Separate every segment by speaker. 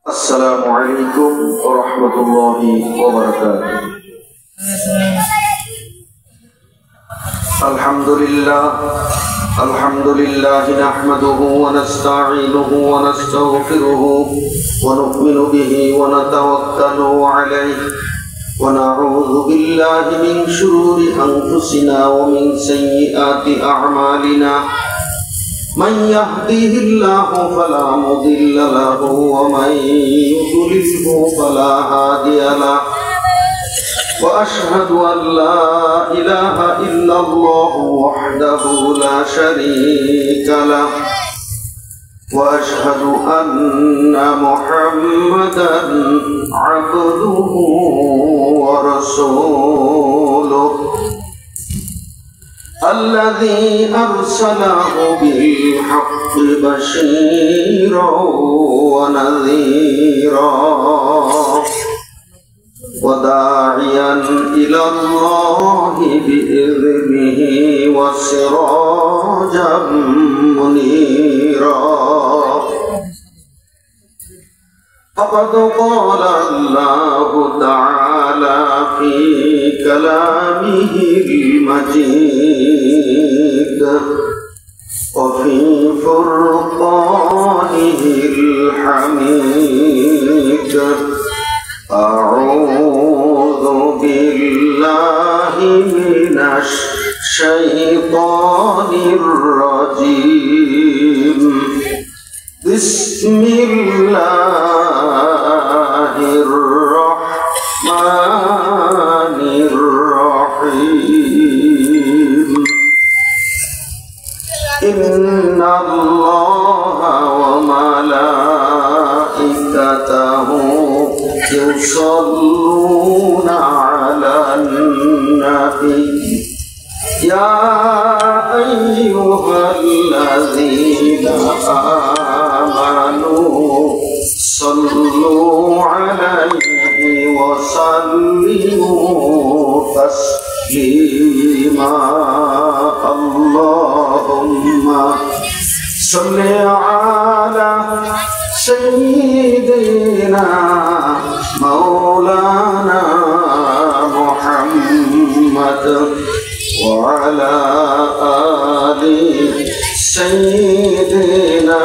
Speaker 1: السلام عليكم ورحمة الله وبركاته. الحمد لله نحمده ونستعينه ونستغفره ونؤمن به ونتوكل عليه ونعوذ بالله من شرور أنفسنا ومن سيئات أعمالنا. من يهده الله فلا مضل له ومن يضلله فلا هادي له. وأشهد أن لا إله إلا الله وحده لا شريك له وأشهد أن محمدا عبده ورسوله الذي أرسله بالحق بشيرا ونذيرا وداعيا إلى الله بإذنه وسراجا منيرا. فقد قال الله تعالى في كلامه المجيد وفي فرقانه الحميد: أعوذ بالله من الشيطان الرجيم. بسم الله الرحمن الرحيم. إن الله وملائكته يصلون على النبي يا أيها الذين آمنوا صلوا عليه وسلموا تسليما. اللهم صل على سيدنا مولانا محمد وعلى آل سيدنا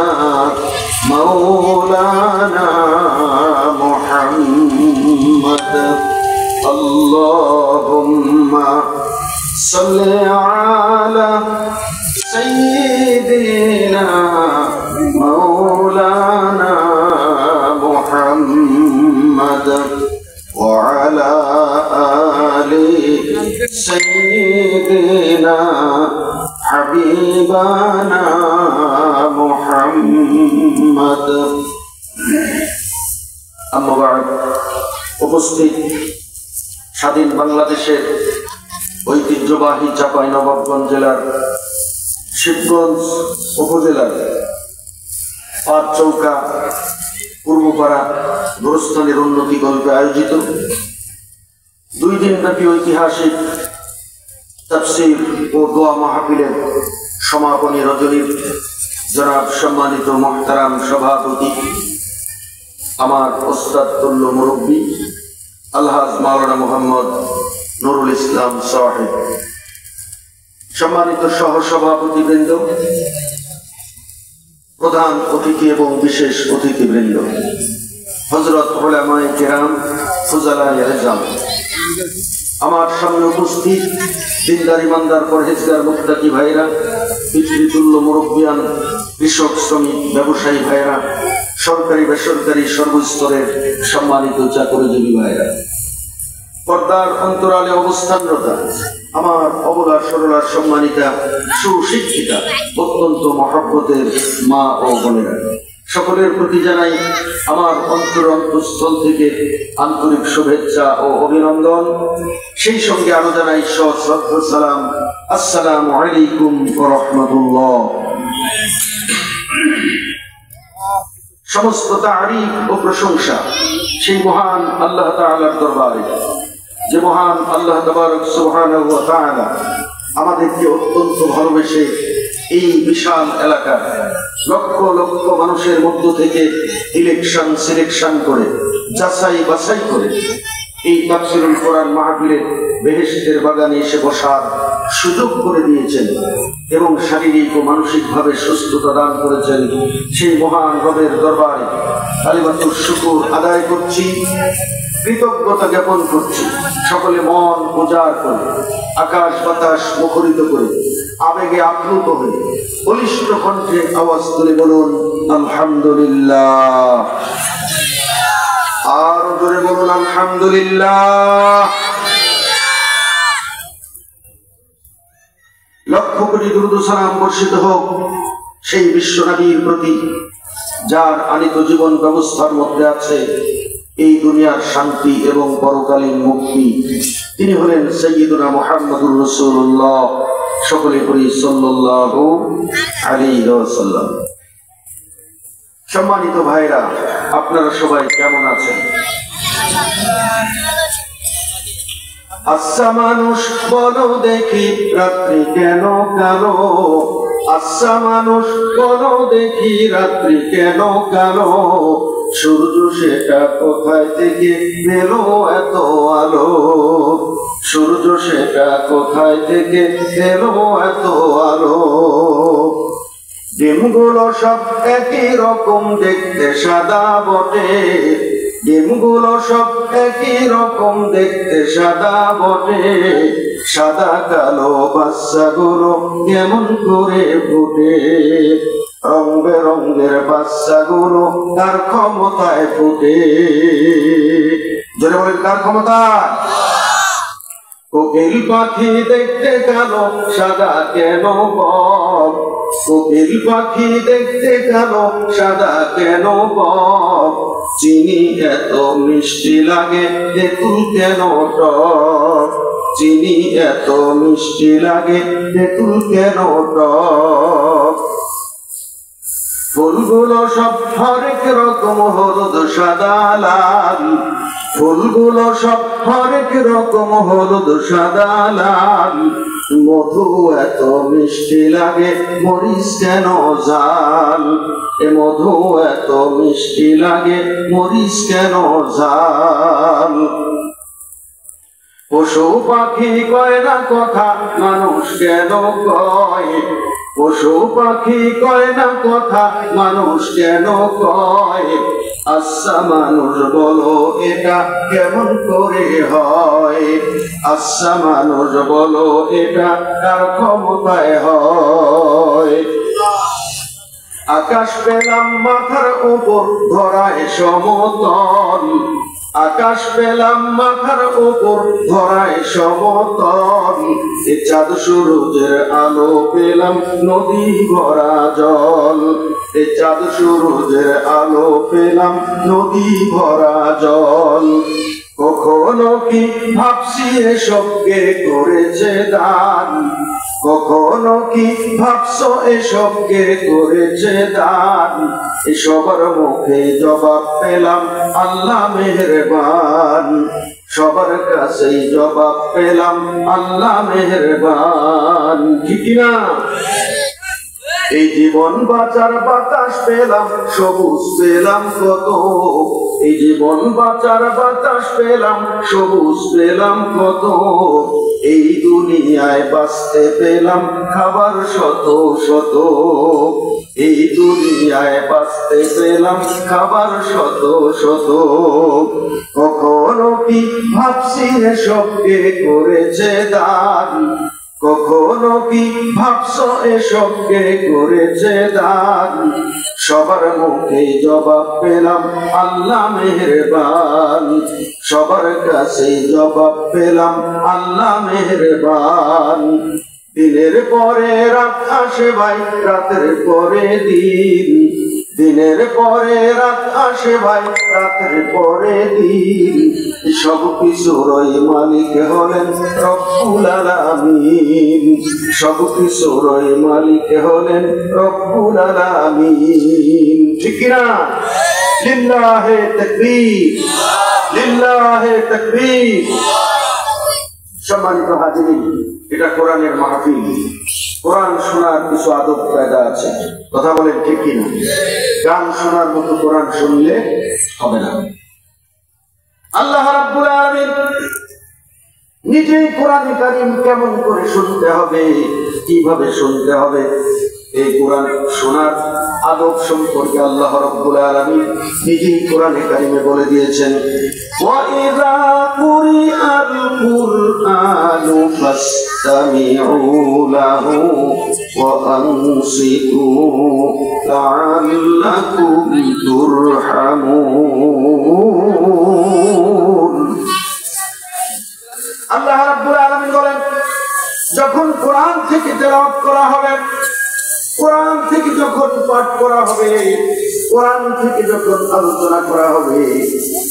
Speaker 1: مولانا محمد. اللهم صل على سيدنا مولانا محمد وعلى آل سيدنا حبيبنا محمد. أما بعد, উপস্থিত স্বাধীন বাংলাদেশের ঐতিহ্যবাহী চাঁপাইনবাবগঞ্জ জেলার শিবগঞ্জ উপজেলার পাঁচচৌকা পূর্বপাড়া গোরস্থানের উন্নতি কল্পে আয়োজিত 2 দিনব্যাপী ঐতিহাসিক তাফসীর ও দোয়া মাহফিলের সমাপনী রজনীর জনাব সম্মানিত মুহতারাম সভাপতি, আমার ওস্তাদ তুল্য মুরব্বী আলহাজ মাওলানা মোহাম্মদ নুরুল ইসলাম সাহেব, সম্মানিত সহসভাপতিবৃন্দ, প্রধান অতিথি এবং বিশেষ অতিথিবৃন্দ, হযরত উলামায়ে কেরাম, ফুজালায়ে আযম, আমার সামনে উপস্থিত দিনদার ইমানদার পরহেজগার মুত্তাকি ভাইরা, পিতৃতুল্য মুরব্বিয়ান, কৃষক শ্রমিক ব্যবসায়ী ভাইরা, সরকারি বেসরকারি সর্বস্তরের সম্মানিত চাকরিজীবী ভাইরা, পর্দার অন্তরালে অবস্থানরত আমার অবলার সরলার সম্মানিতা সুশিক্ষিতা অত্যন্ত মহব্বতের মা ও বোনেরা, সকলের প্রতি জানাই আমার অন্তরস্থল থেকে আন্তরিক শুভেচ্ছা ও অভিনন্দন। সেই সঙ্গে আরো জানাই সশ্রদ্ধ সালাম, আসসালামু আলাইকুম ওয়া রাহমাতুল্লাহ। সমস্ত তারিফ ও প্রশংসা সেই মহান আল্লাহ তাআলার দরবারে, যে মহান আল্লাহ তাবারক সুবহানাহু ওয়া তাআলা আমাদেরকে অত্যন্ত ভালোবেসে এই বিশাল এলাকা লক্ষ লক্ষ মানুষের মধ্য থেকে ইলেকশন সিলেকশন করে যাচাই বাছাই করে এই তাফসীরুল কোরআন মাহফিলে বেহেশতের বাগানে এসে বসার সুযোগ করে দিয়েছেন এবং শারীরিক ও মানসিকভাবে সুস্থতা দান করেছেন। সেই মহান রবের দরবারে কালিমাতুশ শুকর আদায় করছি, কৃতজ্ঞতা জ্ঞাপন করছি। সকলে মন উজাড় করে, আকাশ বাতাস মুখরিত করে, আবেগে আপ্লুত হয়ে বলিষ্ঠ কণ্ঠে আওয়াজ তুলে বলুন আলহামদুলিল্লাহ। আর জোরে বলুন আলহামদুলিল্লাহ। লক্ষ কোটি দুরূদ ও সালাম বর্ষিত হোক সেই বিশ্ব নবীর প্রতি, যার আনিত জীবন ব্যবস্থার মধ্যে আছে এই দুনিয়ার শান্তি এবং পরকালীন মুক্তি। তিনি হলেন সাইয়্যিদুনা মুহাম্মদুর রাসূলুল্লাহ। সকলে পড়ি সাল্লাল্লাহু আলাইহি ওয়াসাল্লাম। সম্মানিত ভাইরা, আপনারা সবাই কেমন আছেন? আচ্ছা মানুষ বলো দেখি রাত্রি কেন কালো, আচ্ছা মানুষ বলো দেখি রাত্রি কেন কালো, সূর্য সেটা কোথায় থেকে পেল এত আলো, সূর্য সেটা কোথায় থেকে পেল এত আলো। ডিমগুলো সব একই রকম দেখতে সাদা বটে, ডিমগুলো সব একই রকম দেখতে সাদা বটে, সাদা কালো বাচ্চাগুলো কেমন করে ফুটে, রং বেরঙের বাচ্চাগুলো কার ক্ষমতায় ফুটে। জোরে বলেন কার ক্ষমতায়? কোকিল পাখি দেখতে কালো সাদা কেন বক, কোকিল পাখি দেখতে কালো সাদা কেন বক, চিনি এত মিষ্টি লাগে তেঁতুল কেন টক, চিনি এত মিষ্টি লাগে তেঁতুল কেন টক। ফুলগুলো সব হরেক রকম হলুদ সাদা লাল, ফুলগুলো সব হরেক রকম হলুদ সাদা লাল, মধু এত মিষ্টি লাগে মরিচ কেন ঝাল, এ মধু এত মিষ্টি লাগে মরিচ কেন ঝাল। পশু পাখি কয় না কথা মানুষ কেন কয়, পশু পাখি কয় না কথা মানুষ কেন কয়, আচ্ছা মানুষ বলো এটা কেমন করে হয়, আচ্ছা মানুষ বলো এটা কার ক্ষমতায় হয়। আকাশ পেলাম মাথার উপর ধরায় সমতল, আকাশ পেলাম মাথার উপর ধরায় সমতল, এ চাঁদ সূরজের আলো পেলাম নদী ভরা জল, এ চাঁদ সূরজের আলো পেলাম নদী ভরা জল। কখনো কি ভাবছি এসব কে করেছে দান, কখনো কি ভাবছো এসব কে করেছে দান, সবার মুখে জবাব পেলাম আল্লাহ মেহেরবান, সবার কাছেই জবাব পেলাম আল্লাহ মেহেরবান। ঠিক না? এই জীবন বাঁচার বাতাস পেলাম সবুজ পেলাম কত, এই জীবন বাঁচার বাতাস পেলাম সবুজ পেলাম কত, এই দুনিয়ায় বাঁচতে পেলাম খাবার শত শত, এই দুনিয়ায় বাঁচতে পেলাম খাবার শত শত। কখনো কি ভাবছি এসব কে করেছে দান, কখনো কি ভাবছো এসব কে করেছে দান, সবার মুখে জবাব পেলাম আল্লাহ মেহেরবান, সবার কাছে জবাব পেলাম আল্লাহ মেহেরবান। দিনের পরে রাত আসে ভাই, রাতের পরে দিন, দিনের পরে রাত আসে ভাই, রাতের পরে দিন, সব কিছুরই মালিক হলেন রব্বুল আলামিন, সব কিছুরই মালিক হলেন রব্বুল আলামিন। ঠিক না? লিল্লাহে তাকবীর, লিল্লাহে তাকবীর। সম্মানিত হাজিরিন, এটা কোরআনের মাহফিল। কোরআন শোনার কিছু আদব কায়দা আছে, কথা বলেন ঠিক কিনা? গান শোনার মতো কোরআন শুনলে হবে না। আল্লাহ রাব্বুল আলামিন নিজেই কোরআনে কারীম কেমন করে শুনতে হবে, কিভাবে শুনতে হবে, এই কোরআন শোনার আদব সম্পর্কে আল্লাহ রাব্বুল আলামিন নিজেই কোরআনে কারীমে বলে দিয়েছেন, ওয়া ইযা কুরিআল কুরআনু ফাসতামিউ লাহু ওয়া আনসিতু লাআল্লাকুম তুরহামুন। আল্লাহ রাব্বুল আলামিন বলেন, যখন কোরআন থেকে তেলাওয়াত করা হবে, কোরআন থেকে যখন পাঠ করা হবে, কোরআন থেকে যখন আলোচনা করা হবে,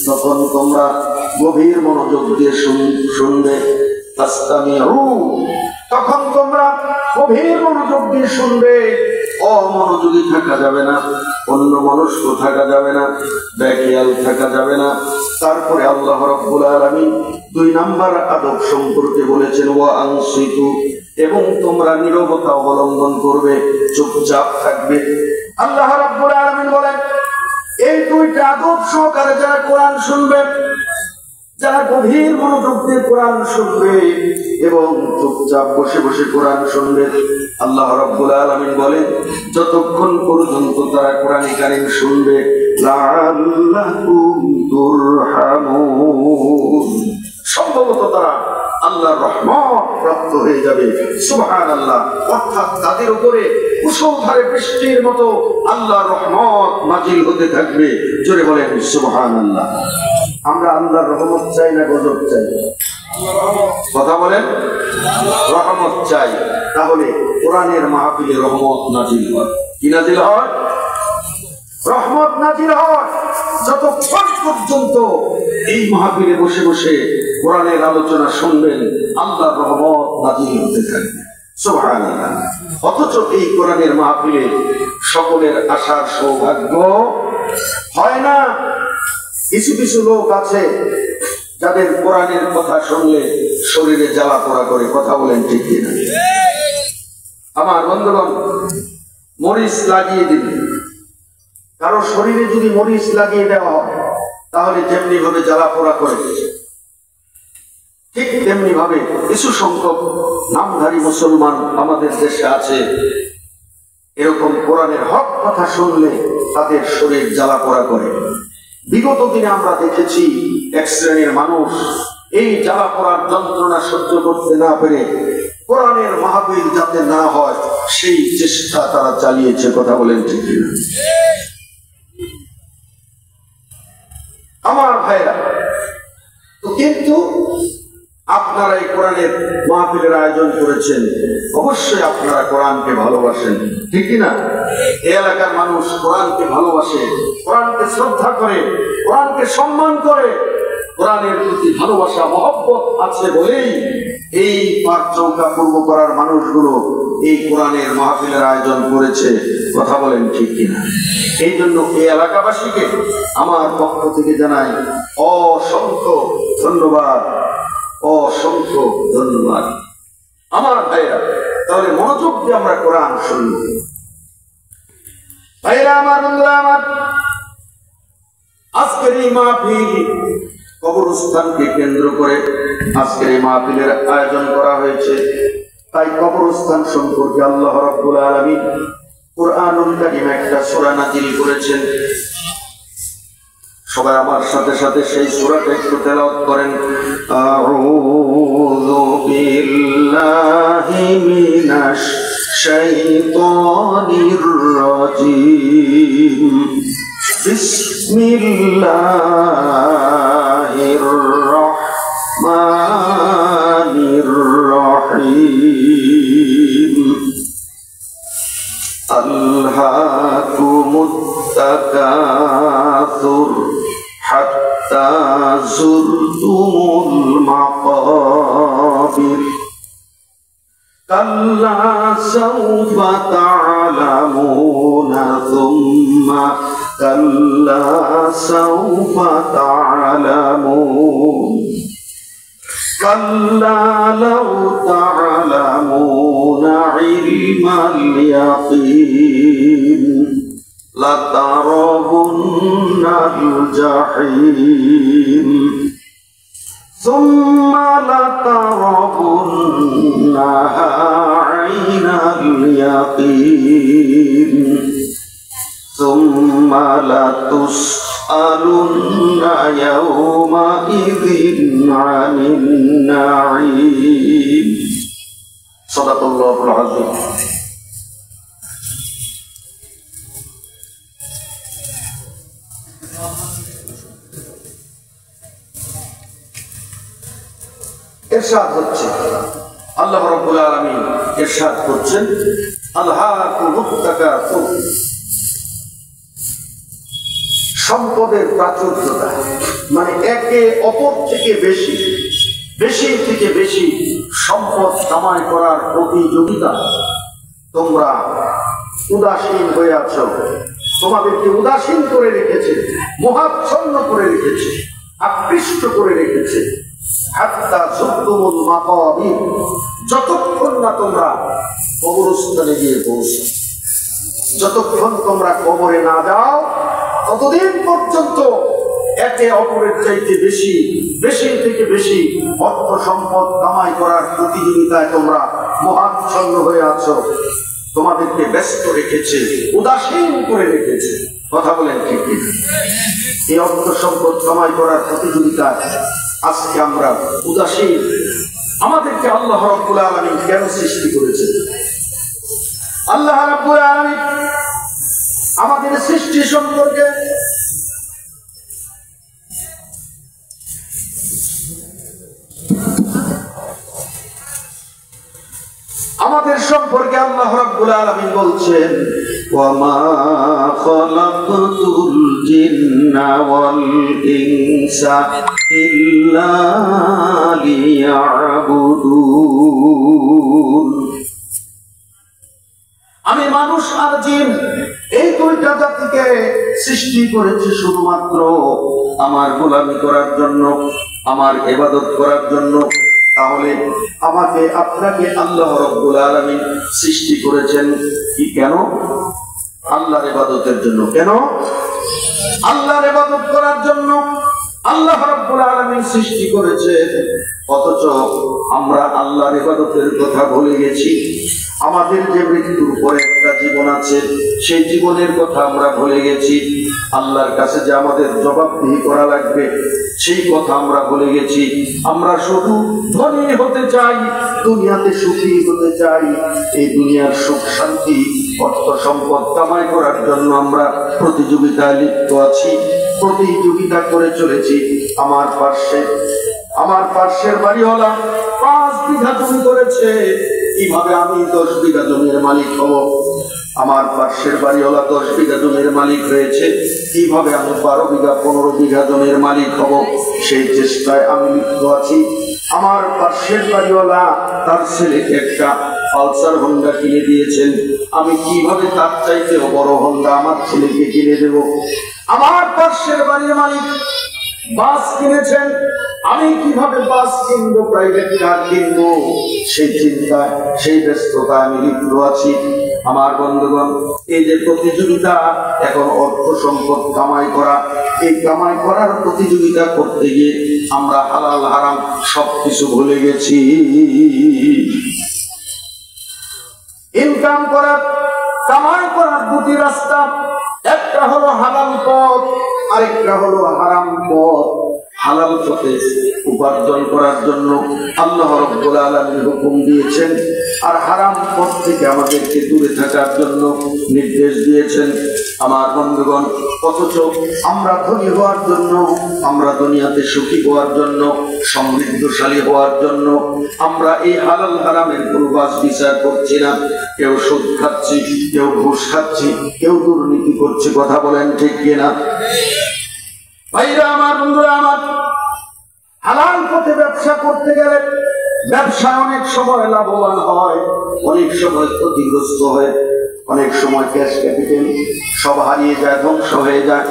Speaker 1: তখন তোমরা গভীর মনোযোগ দিয়ে শুনবে। ফাসতামিউ, তখন তোমরা গভীর মনোযোগ দিয়ে শুনবে, অমনোযোগী থাকা যাবে না, অন্য মনস্ক থাকা যাবে না, বেখেয়াল থাকা যাবে না। তারপরে আল্লাহ রাব্বুল আলামিন 2 নাম্বার আদব সম্পর্কে বলেছেন, ওয়া আনসিতু, এবং তোমরা নীরবতা অবলম্বন করবে, চুপচাপ থাকবে। আল্লাহ রাব্বুল আলামিন বলেন, এই 2টা আদব সহকারে যারা কোরআন শুনবে, যারা গভীর মনোযোগ দিয়ে কোরআন শুনবে এবং চুপচাপ বসে বসে কোরআন শুনবে, আল্লাহ রাব্বুল আলামিন বলেন, যতক্ষণ পর্যন্ত তারা কোরআনে কারীম শুনবে, লাআল্লাকুম তুরহামুন, সম্ভবত তারা আল্লাহর রহমত প্রাপ্ত হয়ে যাবে। সুবহানাল্লাহ, অর্থাৎ তাদের উপরে মুষলধারে বৃষ্টির মতো আল্লাহর রহমত নাজিল হতে থাকবে। জোরে বলেন সুবহানাল্লাহ। আমরা আল্লাহর রহমত চাই না গজব চাই? কথা বলেন, রহমত চাই। তাহলে কোরআনের মাহফিলে রহমত নাজিল হয়। কি নাজিল হয়? রহমত নাজিল হয়। যতক্ষণ পর্যন্ত এই মাহফিলে বসে বসে কোরআনের আলোচনা শুনবেন, আল্লাহর রহমত নাজিল হতে থাকবে। সুবহানাল্লাহ। অথচ এই কোরআনের মাহফিলে সকলের আসার সৌভাগ্য হয় না। কিছু কিছু লোক আছে যাদের কোরআনের কথা শুনলে শরীরে জ্বালা পোড়া করে। কথা বলেন ঠিক কিনা? আমার বন্ধুগণ, মরিচ লাগিয়ে দিবে, কারো শরীরে যদি মরিচ লাগিয়ে দেওয়া হয়, তাহলে যেমনি ভাবে জ্বালা পোড়া করে, ঠিক তেমনি ভাবে কিছু সংখ্যক নামধারী মুসলমান আমাদের দেশে আছে, এরকম কোরআনের হক কথা শুনলে তাদের শরীর জ্বালা পোড়া করে। বিগত দিনে আমরা দেখেছি এক শ্রেণীর মানুষ এই জ্বালা পোড়ার যন্ত্রণা সহ্য করতে না পেরে কোরআনের মাহফিল যাতে না হয় সেই চেষ্টা তারা চালিয়েছে। কথা বলেন ঠিক কিনা? আমার ভাইরা, তো কিন্তু আপনারা এই কোরআনের মাহফিলের আয়োজন করেছেন, অবশ্যই আপনারা কোরআনকে ভালোবাসেন, ঠিক কিনা? এই এলাকার মানুষ কোরআনকে ভালোবাসে, কোরআনকে শ্রদ্ধা করে, কোরআনকে সম্মান করে, কোরআনের প্রতি ভালোবাসা মহব্বত আছে বলেই এই পাঁচ চৌকা পূর্ব করার মানুষগুলো এই কোরআনের মাহফিলের আয়োজন করেছে। কথা বলেন ঠিক কিনা? এই জন্য এই এলাকাবাসীকে আমার পক্ষ থেকে জানাই অসংখ্য ধন্যবাদ, অসংখ্য ধন্যবাদ। আমার ভাইরা, তাহলে মনোযোগ দিয়ে আমরা কোরআন শুনব। ভাইরা আমার, বন্ধুরা আমার, আজকের এই মাহফিল কবরস্থানকে কেন্দ্র করে আজকের এই মাহফিলের আয়োজন করা হয়েছে। তাই কবরস্থান সম্পর্কে আল্লাহ রাব্বুল আলামিন কুরআনুল কারীম একটা সূরা নাযিল করেছেন। সবাই আমার সাথে সাথে সেই সূরাটা একটু তেলাওয়াত করেন। আউযু বিল্লাহি মিনাশ শাইতানির রাজীম। বিসমিল্লাহির রাহমানির রহিম। আলহাকুমুত তাকাসুর হাত্তা যুরতুমুল মাকাবির। কাল্লা সাওফা তা'লামুনা সুম্মা কাল্লা সাওফা তা'লামুন। কাল্লা লাউ তা'লামুনা اليقين لترون الجحيم ثم لترونها عين اليقين ثم لتسألن يومئذ عن النعيم صدق الله العظيم ইরশাদ হচ্ছে আল্লাহ রাব্বুল আলামিন ইরশাদ করছেন আল্লাহুল তাকাসুর সম্পদের প্রাচুর্যতা মানে একে অপর থেকে বেশি বেশি থেকে বেশি সম্পদ কামাই করার প্রতিযোগিতা তোমরা উদাসীন হয়ে আছো তোমাদেরকে উদাসীন করে রেখেছে মোহাচ্ছন্ন করে রেখেছে আকৃষ্ট করে রেখেছে হাত্তা যুক্তুমুল মাকাবির যতক্ষণ না তোমরা কবরস্থানে গিয়ে পৌঁছো যতক্ষণ তোমরা কবরে না যাও ততদিন পর্যন্ত একে অপরের চাইতে বেশি বেশি থেকে বেশি অর্থ সম্পদ কামাই করার প্রতিযোগিতায় তোমরা মোহাচ্ছন্ন হয়ে আছো তোমাদেরকে ব্যস্ত রেখেছে উদাসীন করে রেখেছে কথা বলেন ঠিক ঠিক এই অর্থ সম্পদ কামাই করার প্রতিযোগিতায় আজকে আমরা উদাসীন আমাদেরকে আল্লাহ রাব্বুল আলামিন কেন সৃষ্টি করেছেন আল্লাহ রাব্বুল আলামিন আমাদের সৃষ্টি সম্পর্কে আল্লাহ রাব্বুল আলামিন বলছেন ওয়া মা খালাকতুল জিন্না ওয়াল ইনসা ইল্লা লিয়াবুদুন আমি মানুষ আর জিন এই দুইটা জাতিকে সৃষ্টি করেছি শুধুমাত্র আমার গোলামি করার জন্য আমার ইবাদত করার জন্য তাহলে আমাকে আপনাকে আল্লাহ রাব্বুল আলামিন সৃষ্টি করেছেন কি কেন আল্লাহর ইবাদতের জন্য কেন আল্লাহর ইবাদত করার জন্য আল্লাহ রাব্বুল আলামিন সৃষ্টি করেছেন অথচ আমরা আল্লাহর ইবাদতের কথা ভুলে গেছি আমাদের যে মৃত্যুর পরে একটা জীবন আছে সেই জীবনের কথা আমরা ভুলে গেছি আল্লাহর কাছে যে আমাদের জবাবদিহি করা লাগবে সেই কথা আমরা ভুলে গেছি আমরা শুধু ধনী হতে চাই দুনিয়াতে সুখী হতে চাই এই দুনিয়ার সুখ শান্তি অর্থ সম্পদ কামাই করার জন্য আমরা প্রতিযোগিতায় লিপ্ত আছি প্রতিযোগিতা করে চলেছি আমার পার্শ্বের বাড়িওয়ালা 5 বিঘা জমি করেছে কিভাবে আমি 10 বিঘা জমির মালিক হব আমার পার্শ্বের বাড়িওয়ালা 10 বিঘা জমির মালিক হয়েছে কিভাবে আমি 12 বিঘা 15 বিঘা জমির মালিক হব সেই চেষ্টায় আমি লিপ্ত আছি আমার পার্শ্বের বাড়িওয়ালা তার ছেলেকে একটা পালসার হোন্ডা কিনে দিয়েছেন আমি কিভাবে তার চাইতে বড় হোন্ডা আমার ছেলেকে কিনে দেব আমার পার্শ্বের বাড়ির মালিক বাস কিনেছেন আমি কিভাবে বাস কিনবো প্রাইভেট কার কিনবো সেই চিন্তায় সেই ব্যস্ততায় আমি লিপ্ত আছি আমার বন্ধুগণ এই যে প্রতিযোগিতা এখন অর্থ সম্পদ কামাই করা এই কামাই করার প্রতিযোগিতা করতে গিয়ে আমরা হালাল হারাম সবকিছু ভুলে গেছি ইনকাম করার কামাই করার দুটি রাস্তা একটা হলো হালাল পথ আরেকটা হলো হারাম পথ হালাল পথে উপার্জন করার জন্য আল্লাহ রাব্বুল আলামিন হুকুম দিয়েছেন আর হারাম পথ থেকে আমাদেরকে দূরে থাকার জন্য নির্দেশ দিয়েছেন আমার বন্ধুগণ অথচ আমরা ধনী হওয়ার জন্য আমরা দুনিয়াতে সুখী হওয়ার জন্য সমৃদ্ধশালী হওয়ার জন্য আমরা এই হালাল হারামের পূর্বাস বিচার করছি না কেউ সুদ খাচ্ছি কেউ ঘুষ খাচ্ছি কেউ দুর্নীতি করছে কথা বলেন ঠিক কিনা ভাইরা আমার বন্ধুরা আমার হালাল পথে ব্যবসা করতে গেলে ব্যবসা অনেক সময় লাভবান হয় অনেক সময় ক্ষতিগ্রস্ত হয় অনেক সময় ক্যাশ ক্যাপিটাল সব হারিয়ে যায় ধ্বংস হয়ে যায়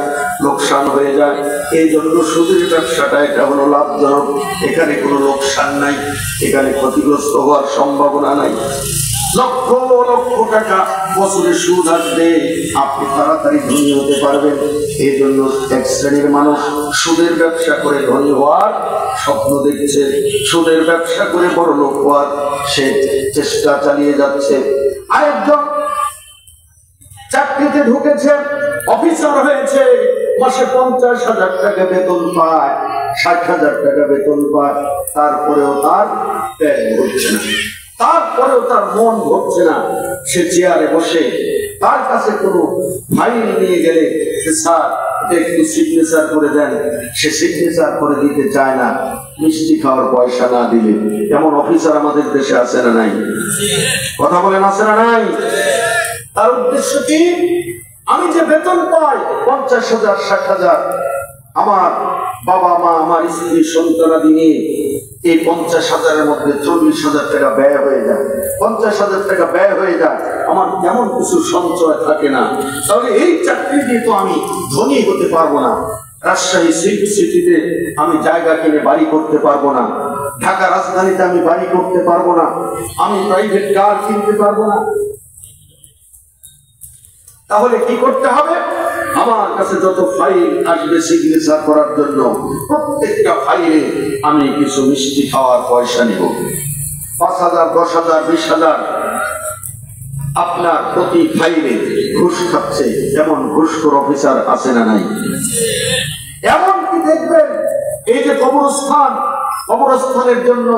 Speaker 1: লোকসান হয়ে যায় এই জন্য সুদের ব্যবসাটা এটা হলো লাভজনক এখানে কোনো লোকসান নাই এখানে ক্ষতিগ্রস্ত হওয়ার সম্ভাবনা নাই লক্ষ লক্ষ টাকা বছরে সুদ আসবে, আপনি তাড়াতাড়ি ধনী হতে পারবেন। এই জন্য এক শ্রেণীর মানুষ সুদের ব্যবসা করে ধনী হওয়ার স্বপ্ন দেখছে, সুদের ব্যবসা করে বড় লোক হওয়ার সে চেষ্টা চালিয়ে যাচ্ছে। আরেকজন চাকরিতে ঢুকেছে, অফিসার হয়েছে, মাসে 50,000 টাকা বেতন পায়, 60,000 টাকা বেতন পায়, তারপরেও তার পেট ভরছে না, তারপরেও তার মন ভরছে না। সে চেয়ারে বসে, তার কাছে কোনো ফাইল নিয়ে গেলে স্যার একটু সিগনেচার করে দেন, সে সিগনেচার করে দিতে চায় না মিষ্টি খাওয়ার পয়সা না দিলে। এমন অফিসার আমাদের দেশে আছে না নাই? কথা বলেন, আছে না নাই? তার উদ্দেশ্য কি? আমি যে বেতন পাই 50,000 60,000, আমার বাবা মা আমার স্ত্রী সন্তানাদি নিয়ে এই 50,000-এর মধ্যে 40,000 টাকা ব্যয় হয়ে যায়, 50,000 টাকা ব্যয় হয়ে যায়, আমার তেমন কিছু সঞ্চয় থাকে না। তাহলে এই চাকরি দিয়ে তো আমি ধনী হতে পারবো না। রাজশাহী সিল্ক সিটিতে আমি জায়গা কিনে বাড়ি করতে পারবো না, ঢাকা রাজধানীতে আমি বাড়ি করতে পারবো না, আমি প্রাইভেট কার কিনতে পারবো না। তাহলে কি করতে হবে? আমার কাছে যত ফাইল আসবে সিগনেচার করার জন্য, প্রত্যেকটা ফাইলে আমি কিছু মিষ্টি খাওয়ার পয়সা নিব। 5,000 10,000 20,000 আপনার প্রতি ফাইলে ঘুষ খাচ্ছে। যেমন ঘুষখোর অফিসার আছে না নাই? এমন কি দেখবেন, এই যে কবরস্থান, কবরস্থানের জন্য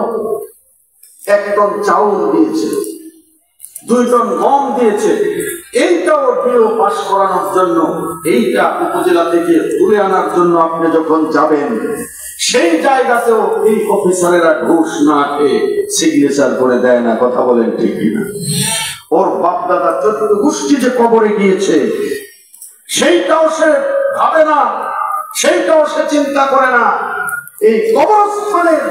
Speaker 1: 1 টন চাউল দিয়েছে, 2 টন গম দিয়েছে, এইটাও ডিও পাস করানোর জন্য, এইটা উপজেলা থেকে তুলে আনার জন্য আপনি যখন যাবেন, সেই জায়গাতেও এই অফিসারেরা ঘুষ না খেয়ে সিগনেচার করে দেয় না। কথা বলেন ঠিক কিনা? ওর বাপ দাদা 14 গোষ্ঠী যে কবরে গিয়েছে, সেইটাও সে ভাবে না, সেইটাও সে চিন্তা করে না। এই কবরস্থানের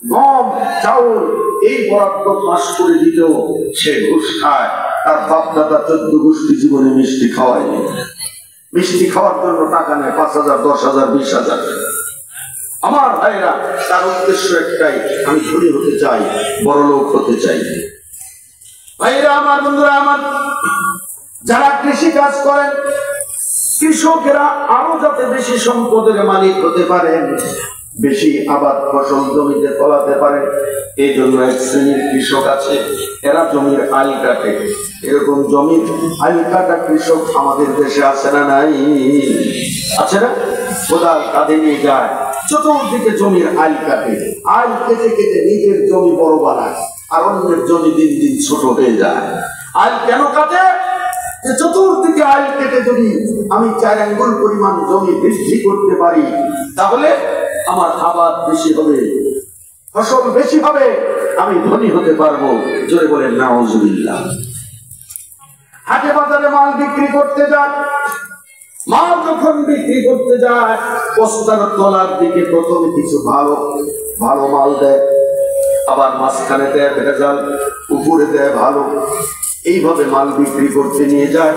Speaker 1: গম চাউল এই বরাদ্দ পাস করে দিতেও সে ঘুষ খায়। তার বাপ দাদা 14 গোষ্ঠী জীবনে মিষ্টি খাওয়ায়নি, মিষ্টি খাওয়ার জন্য টাকা নেয় 5,000 10,000 20,000। আমার ভাইরা, তার উদ্দেশ্য একটাই, আমি ধনী হতে চাই, বড় লোক হতে চাই। ভাইরা আমার, বন্ধুরা আমার, যারা কৃষি কাজ করেন, কৃষকেরা আরো যাতে বেশি সম্পদের মালিক হতে পারেন, বেশি আবাদ ফসল জমিতে ফলাতে পারে, এই জন্য এক শ্রেণীর কৃষক আছে, এরা জমির আইল কাটে। এরকম জমির আইল কাটা কৃষক আমাদের দেশে আছে না নাই? আছে না? কোদাল কাঁধে নিয়ে যায়, চতুর্দিকে জমির আইল কাটে, আইল কেটে কেটে নিজের জমি বড় বানায়, আর অন্যের জমি দিন দিন ছোট হয়ে যায়। আইল কেন কাটে? যে চতুর্দিকে আইল কেটে যদি আমি 4 আঙ্গুল পরিমাণ জমি বৃদ্ধি করতে পারি, তাহলে আমার আবাদ বেশি হবে, ফসল বেশি হবে, আমি ধনী হতে পারবো। জোরে বলেন নাউজুবিল্লাহ। হাটে বাজারে মাল বিক্রি করতে যায়, মাল যখন বিক্রি করতে যায়, বস্তার তলার দিকে প্রথমে কিছু ভালো ভালো মাল দেয়, আবার মাঝখানে দেয় ভেজাল, উপরে দেয় ভালো। এইভাবে মাল বিক্রি করতে নিয়ে যায়।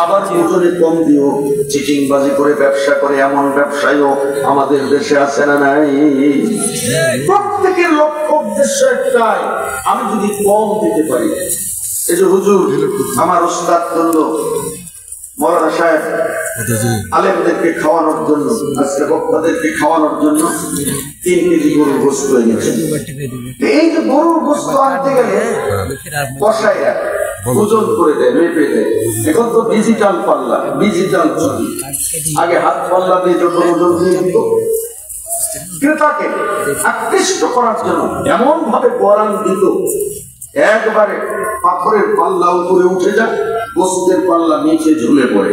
Speaker 1: আবার ওজনে কম দিও চিটিংবাজি করে ব্যবসা করে, এমন ব্যবসায়ও আমাদের দেশে আছে না নাই? প্রত্যেকের লক্ষ্য উদ্দেশ্য একটাই, আমি যদি কম দিতে পারি। এই যে হুজুর আমার ওস্তাদ বললো, মৌলানা সাহেব আলেমদেরকে খাওয়ানোর জন্য, আজকে বক্তাদেরকে খাওয়ানোর জন্য 3 কেজি গরুর গোস্ত এনেছে। এই যে গরুর গোস্ত আনতে গেলে কষাইয়া ওজন করে দেয়, মেপে দেয়। এখন তো ডিজিটাল পাল্লা, ডিজিটাল ছবি। আগে হাত পাল্লা দিয়ে যখন ওজন দিয়ে দিত, ক্রেতাকে আকৃষ্ট করার জন্য এমন ভাবে বরান দিত, একবারে পাথরের পাল্লা উপরে উঠে যায়, গোস্তের পাল্লা নিচে ঝুলে পড়ে।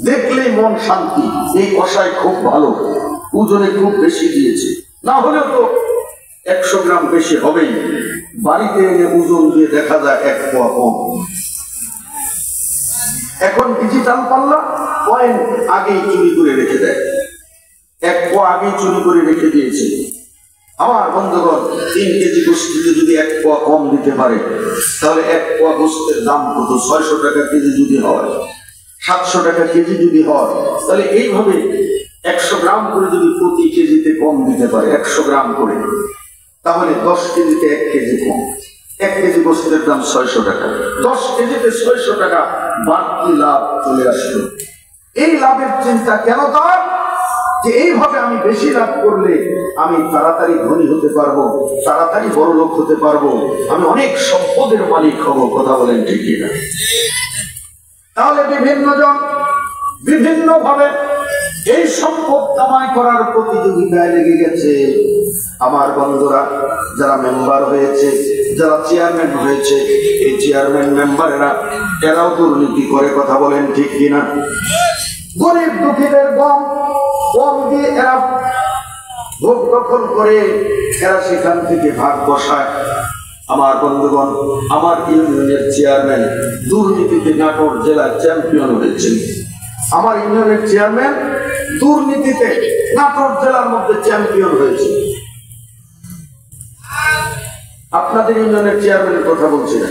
Speaker 1: দেখলেই মন শান্তি, এই কষাই খুব ভালো, ওজনে খুব বেশি দিয়েছে। না হলেও তো 100 গ্রাম বেশি হবেই। বাড়িতে এনে ওজন দিয়ে দেখা যায় 1 পোয়া কম। এখন ডিজিটাল পাল্লা পয়েন্ট আগেই চুরি করে রেখে দেয়, 1 পোয়া আগেই চুরি করে রেখে দিয়েছে। আমার বন্ধুগণ, 3 কেজি গোস্তিতে যদি 1 পোয়া কম দিতে পারে, তাহলে 1 পোয়া গোস্তের দাম কত? 600 টাকা কেজি যদি হয়, 700 টাকা কেজি যদি হয়, তাহলে এইভাবে 100 গ্রাম করে যদি প্রতি কেজিতে কম দিতে পারে, 100 গ্রাম করে, তাহলে 10 কেজিতে 1 কেজি কম। 1 কেজি গোস্তের দাম 600 টাকা, 10 কেজিতে 600 টাকা বাড়তি লাভ চলে আসলো। এই লাভের চিন্তা কেন তার? যে এইভাবে আমি বেশি লাভ করলে আমি তাড়াতাড়ি ধনী হতে পারবো, তাড়াতাড়ি বড় লোক হতে পারবো, আমি অনেক সম্পদের মালিক হব। কথা বলেন ঠিক না? তাহলে বিভিন্ন জন বিভিন্ন ভাবে এই সম্পদ কামাই করার প্রতিযোগিতায় লেগে গেছে। আমার বন্ধুরা, যারা মেম্বার হয়েছে, যারা চেয়ারম্যান হয়েছে, এই চেয়ারম্যান মেম্বারেরা এরাও দুর্নীতি করে। কথা বলেন ঠিক কিনা? গরিব দুঃখীদের কম দিয়ে এরা ভোগ দখল করে, এরা সেখান থেকে ভাগ বসায়। আমার বন্ধুগণ, আমার ইউনিয়নের চেয়ারম্যান দুর্নীতিতে নাটোর জেলার চ্যাম্পিয়ন হয়েছে। আমার ইউনিয়নের চেয়ারম্যান দুর্নীতিতে নাটোর জেলার মধ্যে চ্যাম্পিয়ন হয়েছে। আপনাদের ইউনিয়নের চেয়ারম্যানের কথা বলছি না।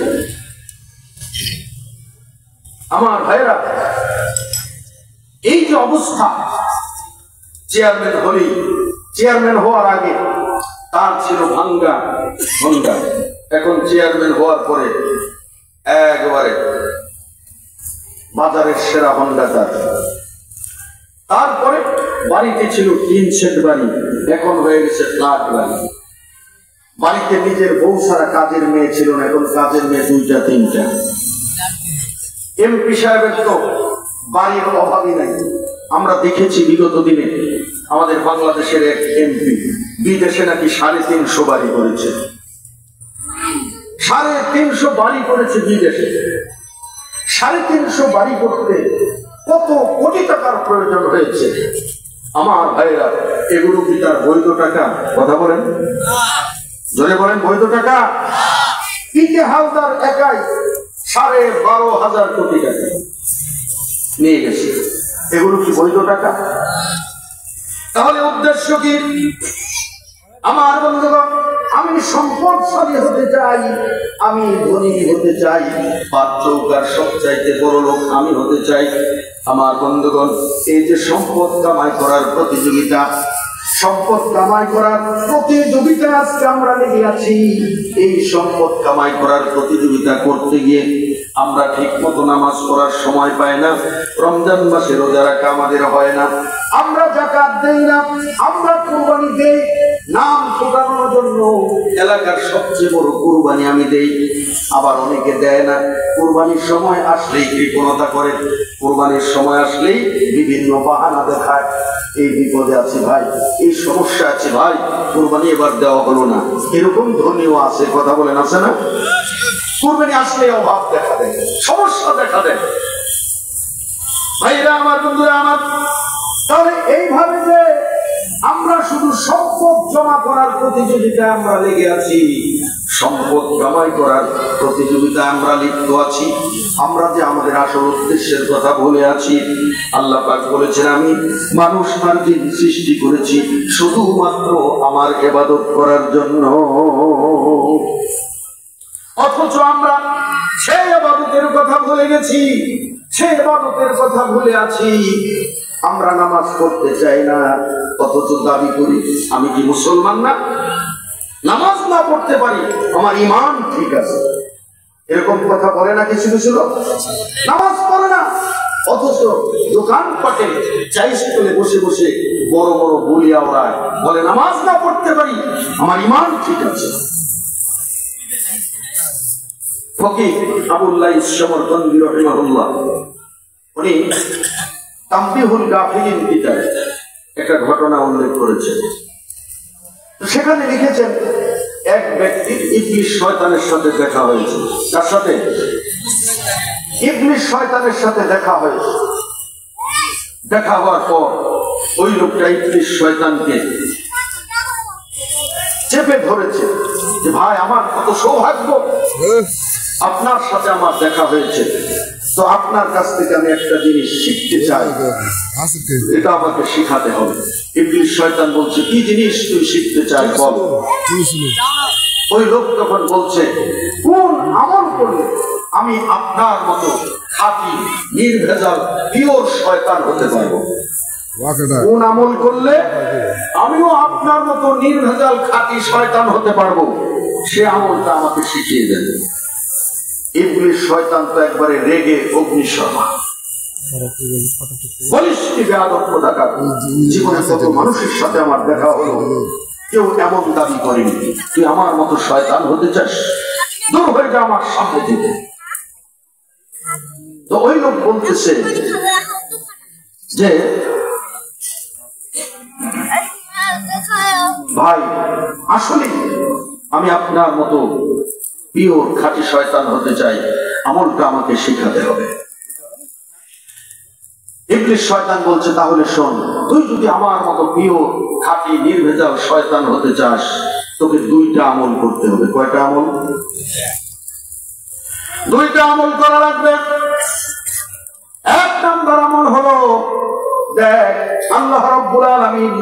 Speaker 1: আমার ভাইরা, এই যে অবস্থা, চেয়ারম্যান হওয়ার আগে তার ছিল ভাঙ্গা হন্ডা, এখন চেয়ারম্যান হওয়ার পরে একবারে বাজারের সেরা হন্ডা তার। তারপরে বাড়িতে ছিল 3 সেট বাড়ি, এখন হয়ে গেছে ফ্ল্যাট বাড়ি। বাড়িতে নিজের বউ ছাড়া কাজের মেয়ে ছিল না, এখন কাজের মেয়ে 2টা 3টা। এমপি সাহেবের তো বাড়ির অভাবই নাই। আমরা দেখেছি বিগত দিনে আমাদের বাংলাদেশের এক এমপি বিদেশে নাকি 350 বাড়ি করেছে। 350 বাড়ি করেছে বিদেশে। 350 বাড়ি করতে কত কোটি টাকার প্রয়োজন হয়েছে। আমার ভাইরা, এগুলো কি তার বৈধ টাকা? কথা বলেন, জোরে বলেন, বৈধ টাকা? পিকে হালদার একাই 12,500 কোটি টাকা নিয়ে গেছে। এগুলো কি বৈধ টাকা? তাহলে উদ্দেশ্য কি? আমার বন্ধুগণ, আমি সম্পদশালী হতে চাই, আমি ধনী হতে চাই, 5 চৌকার সবচাইতে বড় লোক আমি হতে চাই। আমার বন্ধুগণ, এই যে সম্পদ কামাই করার প্রতিযোগিতা, সম্পদ কামাই করার প্রতিযোগিতা আজকে আমরা লেগে আছি। এই সম্পদ কামাই করার প্রতিযোগিতা করতে গিয়ে আমরা ঠিক মতো নামাজ পড়ার সময় পাই না, রমজান মাসে রোজা রাখা আমাদের হয় না, আমরা যাকাত দেই না, আমরা কুরবানি দেই নাম ঠোকানোর জন্য। এলাকার সবচেয়ে বড় কুরবানি আমি দেই, আবার অনেকে দেয় না। কুরবানির সময় আসলেই কৃপণতা করে, কুরবানির সময় আসলেই বিভিন্ন বাহানা দেখায়। এই বিপদে আছে ভাই, এই সমস্যা আছে ভাই, কুরবানি এবার দেওয়া হলো না। এরকম ধনীও আছে। কথা বলেন, আছে না? কুরবানি আসলে অভাব দেখা দেয়, সমস্যা দেখা দেয়। ভাইরা আমার, বন্ধুরা আমার, তাহলে এইভাবে যে আমরা শুধু সম্পদ জমা করার প্রতিযোগিতায় আমরা লেগে আছি, সম্পদ কামাই করার প্রতিযোগিতায় আমরা লিপ্ত আছি। আমরা যে আমাদের আসল উদ্দেশ্যের কথা ভুলে আছি। আল্লাহ পাক বলেছেন, আমি মানুষ আর জিন সৃষ্টি করেছি শুধুমাত্র আমার ইবাদত করার জন্য। অথচ আমরা সেই ইবাদতের কথা ভুলে গেছি, সেই ইবাদতের কথা ভুলে আছি। আমরা নামাজ পড়তে চাই না, অথচ দাবি করি আমি কি মুসলমান না? নামাজ না পড়তে পারি, আমার ঈমান ঠিক আছে, এরকম কথা বলে না কিছু কিছু লোক। নামাজ পড়ে না, অথচ দোকানপাটে চাই স্টলে বসে বসে বড় বড় বলিয়া ওড়ায়, বলে নামাজ না পড়তে পারি, আমার ঈমান ঠিক আছে। ফকিহ আবুল্লাহ সমরকন্দি রাহিমাহুল্লাহ, উনি তামবিহুল গাফিলিন কিতাবে একটা ঘটনা উল্লেখ করেছেন। সেখানে লিখেছেন, এক ব্যক্তি ইবলিস শয়তানের সাথে দেখা হয়েছে। তার সাথে ইবলিস শয়তানের সাথে দেখা হয়েছে। দেখা হওয়ার পর ওই লোকটা ইবলিস শয়তানকে চেপে ধরেছে যে, ভাই আমার কত সৌভাগ্য, আপনার সাথে আমার দেখা হয়েছে, তো আপনার কাছ থেকে আমি একটা জিনিস শিখতে চাই, এটা আমাকে শিখাতে হবে। ইবলিস শয়তান বলছে, কি জিনিস তুই শিখতে চাই বল। ওই লোক তখন বলছে, কোন আমল করলে আমি আপনার মতো খাঁটি নির্ভেজাল পিওর শয়তান হতে পারবো? কোন আমল করলে আমিও আপনার মতো নির্ভেজাল খাঁটি শয়তান হতে পারবো? সে আমলটা আমাকে শিখিয়ে দেন। ইবলিস শয়তান তো একবারে রেগে অগ্নিশর্মা, বলিস কি বেয়াদব কোথাকার, জীবনে কত মানুষের সাথে আমার দেখা হলো, কেউ এমন দাবি করেনি, তুই আমার মতো শয়তান হতে চাস, দূর হয়ে যা আমার সামনে থেকে। তো ওই লোক বলতেছে যে ভাই আসলে আমি আপনার মতো পিওর খাঁটি শয়তান হতে চাই, আমলটা আমাকে শিখাতে হবে। ইবলিস শয়তান বলছে তাহলে শোন, তুই যদি আমার মতো পিওর খাঁটি নির্ভেজাল শয়তান হতে চাস, তোকে দুইটা আমল করতে হবে। কয়টা আমল? দুইটা আমল করা লাগবে। এক নম্বর আমল হলো, দেখ আল্লাহ রাব্বুল আলামিন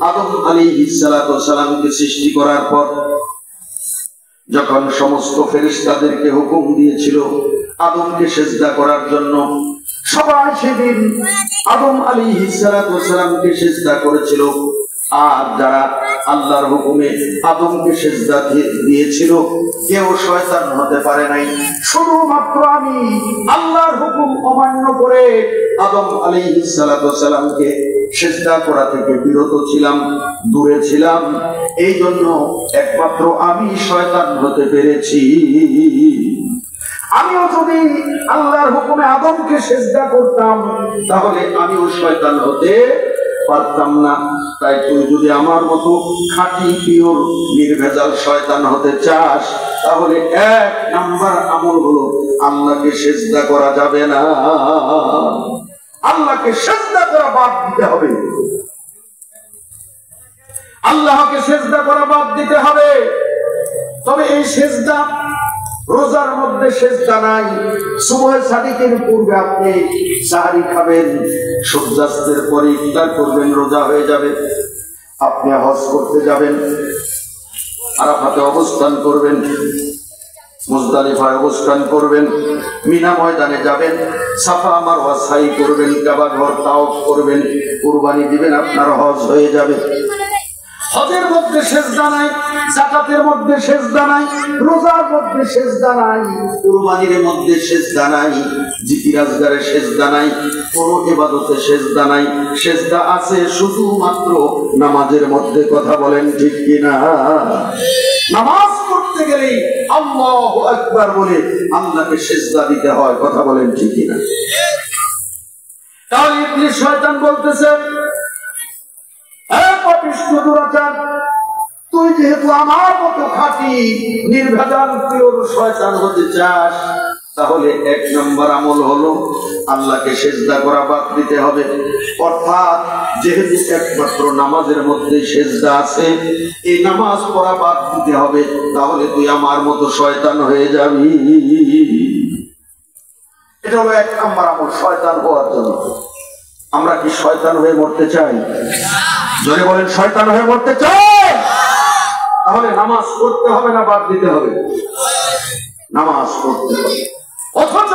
Speaker 1: আদম আলাইহিস সালাতু ওয়াস সালামকে সৃষ্টি করার পর যখন সমস্ত ফেরেশতাদেরকে হুকুম দিয়েছিল আদমকে সিজদা করার জন্য, সবাই সেদিন আদম আলাইহিস সালাতু ওয়াস সালামকে সিজদা করেছিল। আর যারা আল্লাহর হুকুমে আদমকে সিজদা দিয়েছিল কেউ শয়তান হতে পারে নাই। শুধুমাত্র আমি আল্লাহর হুকুম অমান্য করে আদম আলাইহিস সালাতু ওয়াস সালামকে সিজদা করা থেকে বিরত ছিলাম, দূরে ছিলাম। এই জন্য একমাত্র আমি শয়তান হতে পেরেছি। আমিও যদি আল্লাহর হুকুমে আদমকে সিজদা করতাম তাহলে আমিও শয়তান হতে পারতাম না। তাই তুই যদি আমার মতো খাঁটি পিওর নির্ভেজাল শয়তান হতে চাস, তাহলে এক নাম্বার আমল হলো আল্লাহকে সিজদা করা যাবে না, আল্লাহকে সিজদা করা বাদ দিতে হবে। আল্লাহকে সিজদা করা বাদ দিতে হবে। তবে এই সিজদা রোজার মধ্যে সিজদা নাই। সুবহ সাদিকের পূর্বে আপনি সাহারি খাবেন, সূর্যাস্তের পরে ইফতার করবেন, রোজা হয়ে যাবে। আপনি হজ করতে যাবেন, আরাফাতে অবস্থান করবেন, মুজদালিফায় অবস্থান করবেন, মিনা ময়দানে যাবেন, সাফা মারওয়া সাই করবেন, কাবা ঘর তাওয়াফ করবেন, কুরবানি দিবেন, আপনার হজ হয়ে যাবে। হজের মধ্যে সিজদা নাই, যাকাতের মধ্যে সিজদা নাই, রোজার মধ্যে সিজদা নাই, কুরবানির মধ্যে সিজদা নাই, জিকির আজগারে সিজদা নাই, কোনো ইবাদতে সিজদা নাই। সিজদা আছে শুধুমাত্র নামাজের মধ্যে। কথা বলেন ঠিক কিনা? নামাজ পড়তে গেলে আল্লাহু আকবার বলে আল্লাহকে সিজদা দিতে হয়। কথা বলেন ঠিক কিনা? তাহলে ইবলিস শয়তান বলতেছে, তুই যেহেতু আমার মতো খাঁটি নির্ভেজাল পিওর শয়তান হতে চাস, তাহলে এক নম্বর আমল হলো আল্লাহকে সিজদা করা বাদ দিতে হবে। অর্থাৎ যেহেতু একমাত্র নামাজের মধ্যে সিজদা আছে, এই নামাজ পড়া বাদ দিতে হবে। তাহলে তুই আমার মতো শয়তান হয়ে যাবি। এটা হলো এক নম্বর আমল শয়তান হওয়ার জন্য। আমরা কি শয়তান হয়ে মরতে চাই? জোরে বলেন, শয়তান হয়ে মরতে চাই? তাহলে নামাজ পড়তে হবে না বাদ দিতে হবে? নামাজ পড়তে হবে। অথচ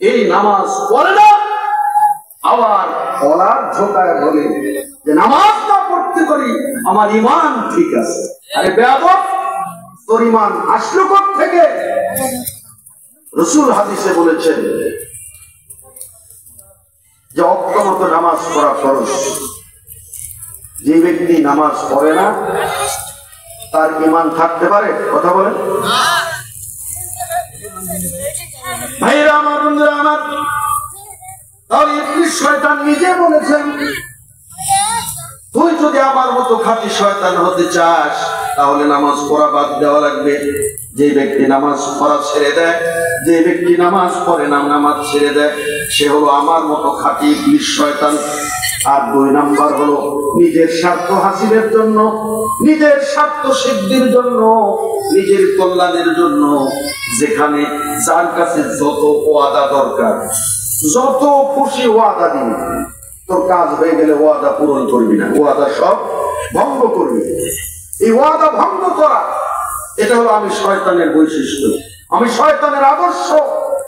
Speaker 1: এই নামাজ পড়ে না, আবার বলার ঝোঁকায় বলে যে নামাজ না পড়তে পারি, আমার ঈমান ঠিক আছে। আরে বেয়াদব, তোর ঈমান আসলো কোথা থেকে? রাসূল হাদিসে বলেছেন যে অক্ষমত নামাজ পড়া ফরজ। যে ব্যক্তি নামাজ পড়ে না তার ঈমান থাকতে পারে? কথা বলেন ভাইরা আমার, বন্ধুরা আমার। তাহলে ইবলিস শয়তান নিজে বলেছেন, তুই যদি আমার মতো খাঁটি শয়তান হতে চাস তাহলে নামাজ পড়া বাদ দেওয়া লাগবে। যে ব্যক্তি নামাজ পড়া ছেড়ে দেয়, যে ব্যক্তি নামাজ পড়ে না, নামাজ ছেড়ে দেয়, সে হলো আমার মতো খাঁটি ইবলিস শয়তান। আর দুই নাম্বার হলো নিজের স্বার্থ হাসিলের জন্য, নিজের স্বার্থ সিদ্ধির জন্য, নিজের কল্যাণের জন্য যেখানে যার কাছে যত ওয়াদা দরকার, যত খুশি ওয়াদা দিন, তোর কাজ হয়ে গেলে ওয়াদা পূরণ করবি না, ওয়াদা সব ভঙ্গ করবি। এই ওয়াদা ভঙ্গ করা, এটা হলো আমি শয়তানের বৈশিষ্ট্য, আমি শয়তানের আদর্শ।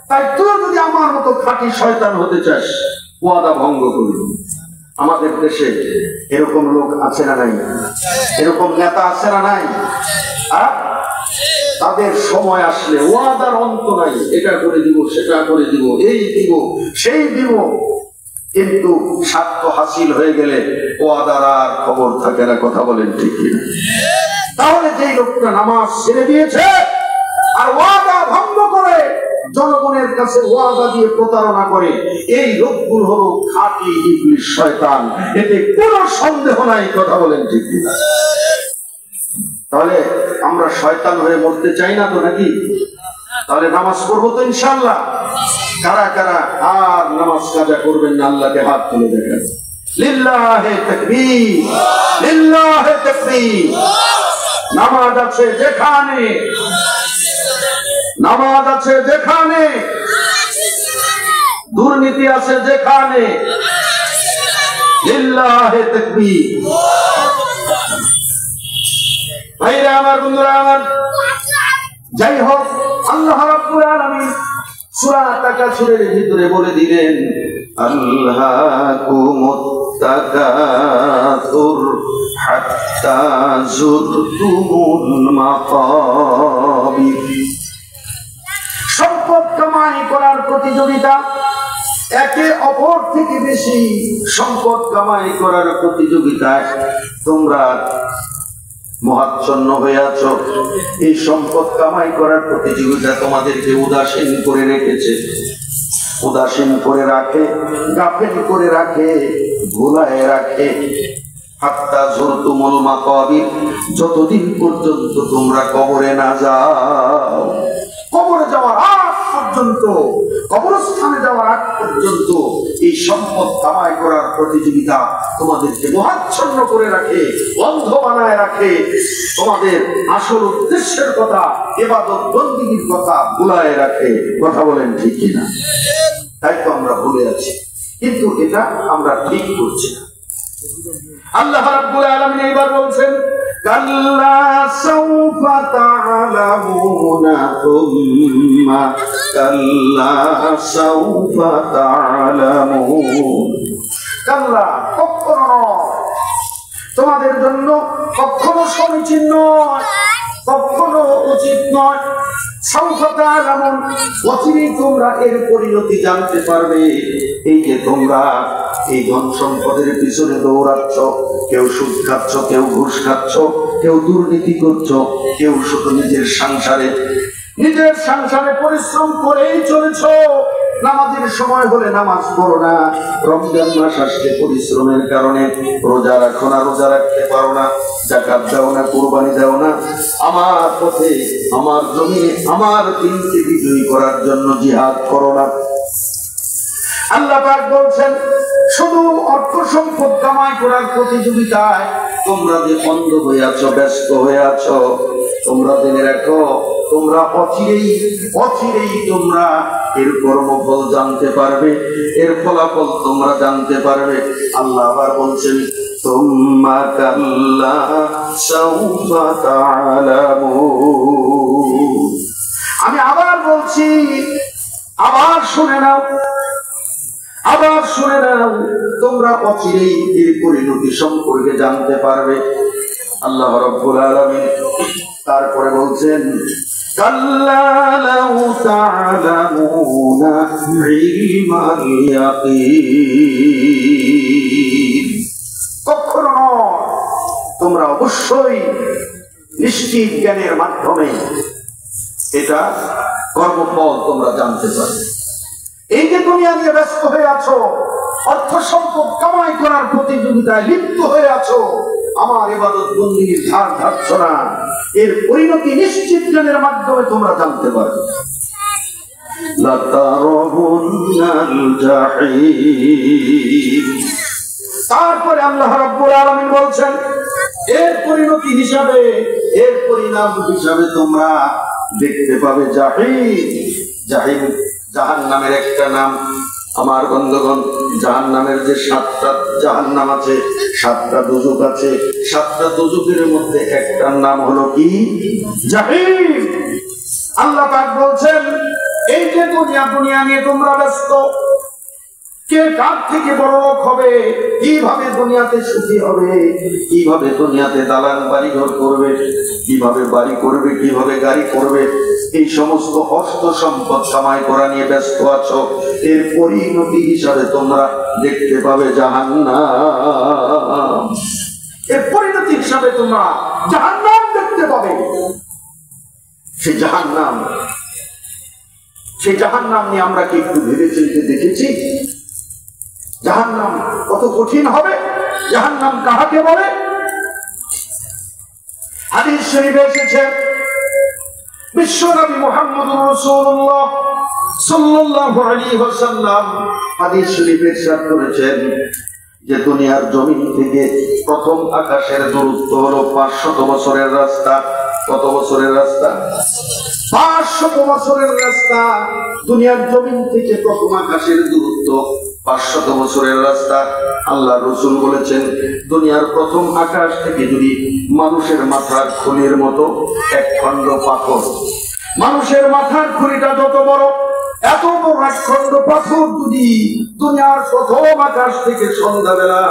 Speaker 1: তাই তুই যদি আমার মতো খাঁটি শয়তান হতে চাস, ওয়াদা ভঙ্গ করবি। আমাদের দেশে এরকম লোক আছে না নাই? এরকম নেতা আছে না নাই? তাদের সময় আসলে ওয়াদার অন্ত নাই, এটা করে দিব, সেটা করে দিব, এই দিব, সেই দিব, কিন্তু স্বার্থ হাসিল হয়ে গেলে ওয়াদার আর খবর থাকে না। কথা বলেন ঠিক কিনা? তাহলে যেই লোকটা নামাজ ছেড়ে দিয়েছে আর ওয়াদা ভঙ্গ করে, জনগণের কাছে ওয়াদা দিয়ে প্রতারণা করে, এই লোকগুলো হলো খাঁটি ইবলিস শয়তান, এতে কোনো সন্দেহ নাই। কথা বলেন ঠিক কিনা? তাহলে আমরা শয়তান হয়ে মরতে চাই না তো নাকি? তাহলে নামাজ পড়বো তো ইনশাআল্লাহ। কারা কারা আর নামাজ কাজা করবেন না আল্লাহকে হাত তুলে দেখেন। লিল্লাহে তাকবীর, লিল্লাহে তাকবীর। নামাজ আছে যেখানে, নামাজ আছে যেখানে, দুর্নীতি আছে যেখানে, লিল্লাহে তাকবীর। ভাইরা আমার, বন্ধুরা আমার, যাই হোক, আল্লাহ রাব্বুল আলামিন সূরা তাকাসুরের ভিতরে বলে দিলেন, আল্লাহকুমুত তাকাসুর হাত্তা যুরতুমুল মাকাবির। সম্পদ কামাই করার প্রতিযোগিতা, একে অপর থেকে বেশি সম্পদ কামাই করার প্রতিযোগিতায় তোমরা মহাচ্ছন্ন হয়ে আছো। এই সম্পদ কামাই করার প্রতিযোগিতা তোমাদেরকে উদাসীন করে রেখেছে, উদাসীন করে রাখে, গাফেল করে রাখে, ভুলায় রাখে। হাত্তা যুরতুমুল মাকাবির, যতদিন পর্যন্ত তোমরা কবরে না যাও, কবরে যাওয়ার আগ পর্যন্ত, কবরস্থানে যাওয়ার আগ পর্যন্ত এই সম্পদ কামাই করার প্রতিযোগিতা তোমাদেরকে মহাচ্ছন্ন করে রাখে, অন্ধ বানায় রাখে। তোমাদের আসল উদ্দেশ্যের কথা, ইবাদত বন্দেগীর কথা ভুলায় রাখে। কথা বলেন ঠিক কিনা? তাই তো আমরা ভুলে আছি, কিন্তু এটা আমরা ঠিক করছি না। আল্লাহ রাব্বুল আলামিন এবার বলছেন, কাল্লা সাউফা তা'লামুনা তুম্মা কাল্লা সাউফা তা'লামুন। কাল্লা, কখনো নয়, তোমাদের জন্য কখনো সমীচীন নয়, কখনো উচিত নয়। সাউফা তা'লামুন, অচিরেই তোমরা এর পরিণতি জানতে পারবে। এই যে তোমরা এই ধন সম্পদের পিছনে দৌড়াচ্ছ, কেউ সুদ খাচ্ছ, কেউ ঘুষ খাচ্ছ, কেউ দুর্নীতি করছো, কেউ শুধু নিজের সংসারে পরিশ্রম করেই চলেছ। নামাজের সময় হলে নামাজ পড়ো না, রমজান মাস আসলে পরিশ্রমের কারণে রোজা রাখো না, রোজা রাখতে পারো না, যাকাত দাও না, কুরবানি দাও না, আমার পথে, আমার জমিনে, আমার দিনকে বিজয়ী করার জন্য জিহাদ করো না। আল্লাহ পাক বলছেন, শুধু অর্থ সম্পদ কামাই করার প্রতিযোগিতায় তোমরা যে অন্ধ হয়ে আছো, ব্যস্ত হয়ে আছো, তোমরা জেনে রাখো, তোমরা অচিরেই তোমরা এর কর্মফল জানতে পারবে, এর ফলাফল তোমরা জানতে পারবে। আল্লাহ আবার বলছেন, তুম্মা কাল্লা সাউফা তা'লামুন। আমি আবার বলছি, আবার শুনে নাও, আবার শুনে নাও, তোমরা অচিরেই এর পরিণতি সম্পর্কে জানতে পারবে। আল্লাহ রাব্বুল আলামিন তারপরে বলছেন, কাল্লা লাউ তা'লামুনা ইলমাল ইয়াকিন। কখনো নয়, তোমরা অবশ্যই নিশ্চিত জ্ঞানের মাধ্যমে এটা কর্মফল তোমরা জানতে পারবে। এই যে দুনিয়া নিয়ে ব্যস্ত হয়ে আছো, অর্থ সম্পদ কামাই করার প্রতিযোগিতায় লিপ্ত হয়ে আছো, আমার ইবাদত বন্দেগীর ধার ধারছ না, এর পরিণতি নিশ্চিত জ্ঞানের মাধ্যমে তোমরা জানতে পারবে। লাতারাবুন্নাল জাহিম। তারপরে আল্লাহ রাব্বুল আলামিন বলছেন, এর পরিণতি হিসাবে, এর পরিণাম হিসাবে তোমরা দেখতে পাবে জাহিম। জাহিম জাহান্নামের একটা নাম। আমার বন্ধুগণ, জাহান্নামের যে 7টা জাহান্নাম আছে, 7টা দোজখ আছে, 7টা দোজখের মধ্যে একটার নাম হলো কি? জাহিম। আল্লাহ পাক বলছেন, এই যে দুনিয়া নিয়ে তোমরা ব্যস্ত, কে কার থেকে বড় লোক হবে, কিভাবে দুনিয়াতে সুখী হবে, কিভাবে দুনিয়াতে দালান বাড়ি ঘর করবে, কিভাবে বাড়ি করবে, কিভাবে গাড়ি করবে, এই সমস্ত হস্ত সম্পদ কামাই করা নিয়ে ব্যস্ত আছো। এর পরিণতি হিসাবে তোমরা দেখতে পাবে জাহান্নাম। এর পরিণতি হিসাবে তোমরা জাহান্নাম দেখতে পাবে। সেই জাহান্নাম নিয়ে আমরা কি একটু ভেবে চিন্তে দেখেছি? জাহান্নাম কত কঠিন হবে, জাহান্নাম কাহাকে বলে? হাদিস শরীফে এসেছে, বিশ্বনবী মুহাম্মদুর রাসূলুল্লাহ সাল্লাল্লাহু আলাইহি ওয়াসাল্লাম হাদিস শরীফে ইরশাদ করেছেন যে দুনিয়ার জমিন থেকে প্রথম আকাশের দূরত্ব হলো 500 বছরের রাস্তা। কত বছরের রাস্তা? 500 বছরের রাস্তা। দুনিয়ার জমিন থেকে প্রথম আকাশের দূরত্ব 500 বছরের রাস্তা। আল্লাহ রাসূল বলেছেন, দুনিয়ার প্রথম আকাশ থেকে যদি মানুষের মাথার খুলির মতো এক খণ্ড পাথর, মানুষের মাথার খুলিটা যত বড়, এত বড় এক খণ্ড পাথর যদি দুনিয়ার প্রথম আকাশ থেকে সন্ধ্যাবেলা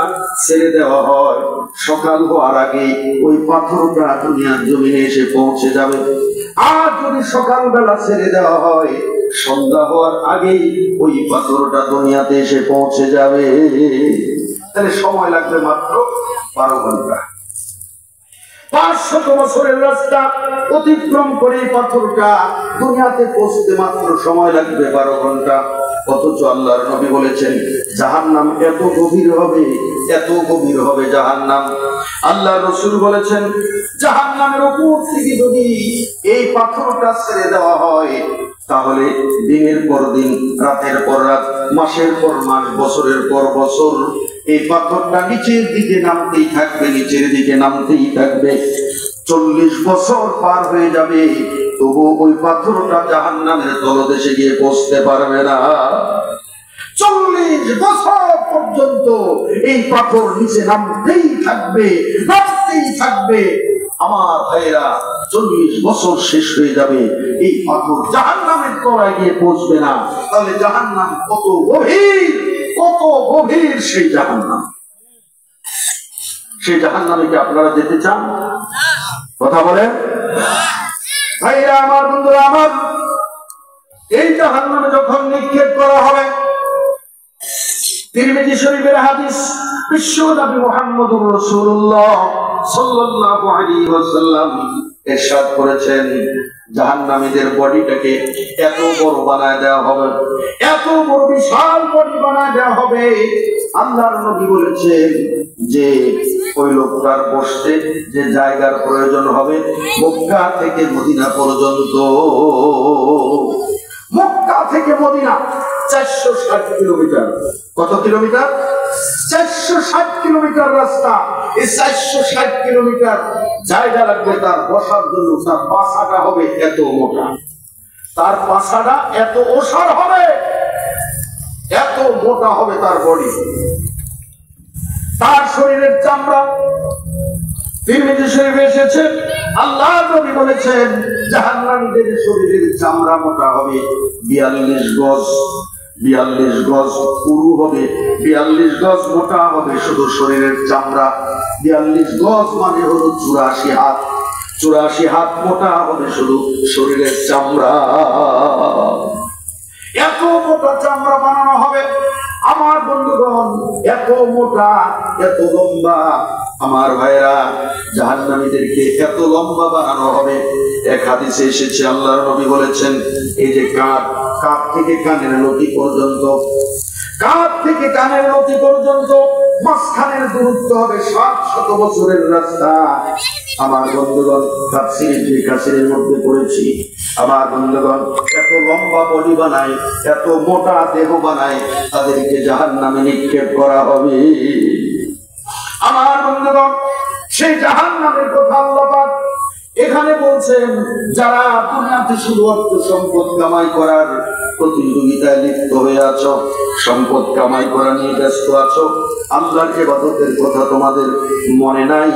Speaker 1: ছেড়ে দেওয়া হয়, সকাল হওয়ার আগে ওই পাথরটা দুনিয়ার জমিনে এসে পৌঁছে যাবে। আর যদি সকালবেলা ছেড়ে দেওয়া হয়, সন্ধ্যা হওয়ার আগেই ওই পাথরটা দুনিয়াতে এসে পৌঁছে যাবে। তাহলে সময় লাগবে মাত্র 12 ঘন্টা। 500 বছরের রাস্তা অতিক্রম করে পাথরটা দুনিয়াতে পৌঁছতে মাত্র সময় লাগবে 12 ঘন্টা। অথচ আল্লাহর নবী বলেছেন জাহান্নাম এত গভীর হবে, এত গভীর হবে জাহান্নাম। আল্লাহর রাসূল বলেছেন জাহান্নামের উপর থেকে যদি এই পাথরটা ছেড়ে দেওয়া হয়, তাহলে দিনের পর দিন, রাতের পর রাত, মাসের পর মাস, বছরের পর বছর এই পাথরটা নিচের দিকে নামতেই থাকবে, নিচের দিকে নামতেই থাকবে। 40 বছর পার হয়ে যাবে, তবু ওই পাথরটা জাহান্নামের তলদেশে গিয়ে পৌঁছতে পারবে না। 40 বছর পর্যন্ত এই পাথর নিচে নামতেই থাকবে, নামতেই থাকবে। আমার ভাইরা, 40 বছর শেষ হয়ে যাবে, এই পাথর জাহান্নামের তলায় গিয়ে পৌঁছবে না। তাহলে জাহান্নাম কত গভীর, কত গভীর সেই জাহান্নাম। সেই জাহান্নামে কি আপনারা যেতে চান? কথা বলেন ভাইরা আমার, বন্ধুরা আমার। এই জাহান্নামে যখন নিক্ষেপ করা হবে, তিরমিজি শরীফের হাদিস, বিশ্বনবী মুহাম্মদুর রাসূলুল্লাহ সাল্লাল্লাহু আলাইহি ওয়াসাল্লাম ইরশাদ করেছেন জাহান্নামীদের বডিটাকে এত বড় বানায় দেওয়া হবে, এত বড় বিশাল বডি বানায় দেওয়া হবে। আল্লাহর নবী বলেছেন যে ওই লোকটার বসতে যে জায়গার প্রয়োজন হবে মক্কা থেকে মদিনা পর্যন্ত, মক্কা থেকে মদিনা 460 কিলোমিটার। কত কিলোমিটার? 460 কিলোমিটার রাস্তা। এই 460 কিলোমিটার জায়গা লাগবে তার বসার জন্য। তার পাছাটা হবে এত মোটা, তার পাছাটা এত ওসার হবে, এত মোটা হবে তার বডি। তার শরীরের চামড়া, তিরমিজি শরীফে এসেছে আল্লাহর নবী বলেছেন জাহান্নামীদের শরীরের চামড়া মোটা হবে 42 গজ। 42 গজ পুরু হবে, 42 গজ মোটা হবে শুধু শরীরের চামড়া। 42 গজ মানে হলো 84 হাত। 84 হাত মোটা হবে শুধু শরীরের চামড়া। এত মোটা চামড়া বানানো হবে আমার বন্ধুগণ, এত মোটা, এত লম্বা। আমার ভাইরা, জাহান্নামীদেরকে এত লম্বা বানানো হবে। এক হাদিসে এসেছে আল্লাহর নবী বলেছেন এই যে কাঁধ থেকে কানের লতি পর্যন্ত, কাঁধ থেকে কানের লতি পর্যন্ত মাঝখানের দূরত্ব হবে 700 বছরের রাস্তা। আমার বন্ধুগণ, তাফসীরের মধ্যে পড়েছি, আমার বন্ধুগণ এত লম্বা বডি বানায়, এত মোটা দেহ বানায়, তাদেরকে জাহান্নামে নিক্ষেপ করা হবে। আমার বন্ধুগণ, সেই জাহান্নামের কথা আল্লাহ পাক এখানে বলছেন যারা দুনিয়াতে শুধু অর্থ সম্পদ কামাই করার প্রতিযোগিতায় লিপ্ত হয়ে আছো, সম্পদ কামাই করা নিয়ে ব্যস্ত আছো, আল্লাহর ইবাদতের কথা তোমাদের মনে নাই,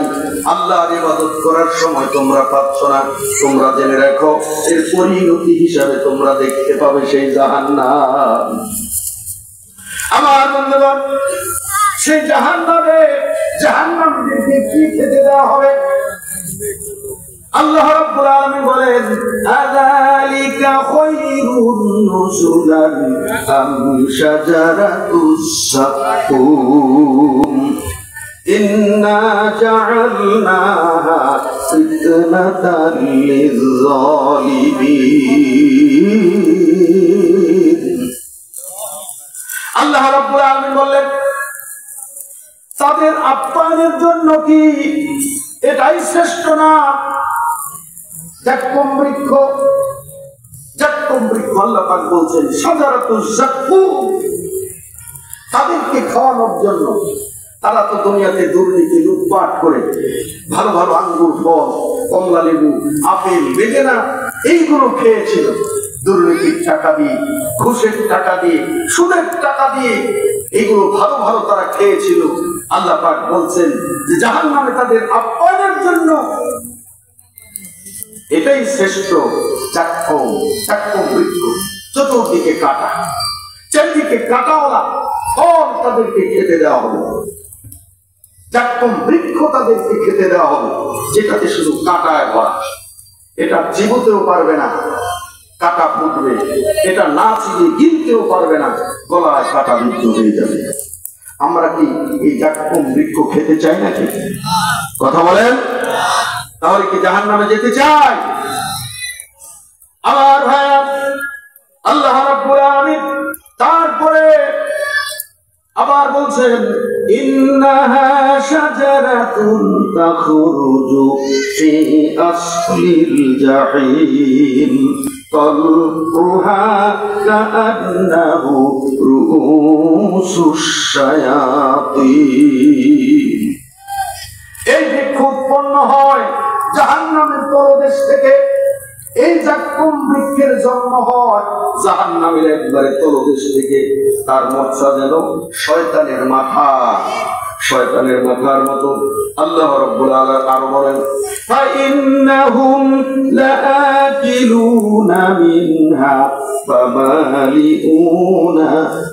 Speaker 1: আল্লাহর ইবাদত করার সময় তোমরা পাচ্ছ না, তোমরা জেনে রাখো এর পরিণতি হিসাবে তোমরা দেখতে পাবে সেই জাহান্নাম। আমার বন্ধুগণ, সেই জাহান্নামীদেরকে কি খেতে দেওয়া হবে? আল্লাহ রাব্বুল আলামিন বলেন, আযালিকা খায়রুন নুজুলান আম শাজারাতুস সাক্কুম ইন্না জাআলনাহা ফিতনাতান লিয-যালিমিন। আল্লাহ রাব্বুল আলামিন বললেন, তাদের আপ্যায়নের জন্য কি এটাই শ্রেষ্ঠ না? জাক্কুম বৃক্ষ আল্লাহ পাক বলছেন শাজারাতুজ জাক্কুম, তাদেরকে খাওয়ানোর জন্য। তারা তো দুনিয়াতে দুর্নীতি লুটপাট করে ভালো ভালো আঙ্গুর, ফল, কমলা লেবু, আপেল, বেদেনা এইগুলো খেয়েছিল। দুর্নীতির টাকা দিয়ে, ঘুষের টাকা দিয়ে, সুদের টাকা দিয়ে এগুলো ভালো ভালো তারা খেয়েছিল। আল্লাহ পাক বলছেন যে জাহান্নামে তাদের আপ্যায়নের জন্য এটাই শ্রেষ্ঠ। জাক্কুম বৃক্ষ, চতুর্দিকে কাটা, চারদিকে কাটাওয়ালা ফল তাদেরকে খেতে দেওয়া হবে। জাক্কুম বৃক্ষ তাদেরকে খেতে দেওয়া হবে, যেটাতে শুধু কাটায় ভরা। এটা চিবোতেও পারবে না, কাটা ফুটবে। এটা না চিবিয়ে গিলতেও পারবে না, গলায় কাটা বিদ্ধ হয়ে যাবে। আমরা কি এই জাক্কুম বৃক্ষ খেতে চাই নাকি? কথা বলেন। তাহলে কি জাহান্নামে যেতে চাই? আমার ভাইয়া, আল্লাহ রাব্বুল আলামিন তারপরে আবার বলছেন, ইন্নাহা শাজারাতুন তাখরুজু ফি আসলিল জাহিম তালউহা কাআন্নাহু রুউসুশ শায়াতিন। এই বৃক্ষ উৎপন্ন হয় জাহান্নামের তলদেশ থেকে। এই জাক্কুম বৃক্ষের জন্ম হয় জাহান্নামের একবারে তলদেশ থেকে। তার মর্চা যেন শয়তানের মাথার মতো। আল্লাহ রাব্বুল আলামিন আরো বলেন, ফাইন্নাহুম লাআকিলুনা মিনহা ফামালিউনা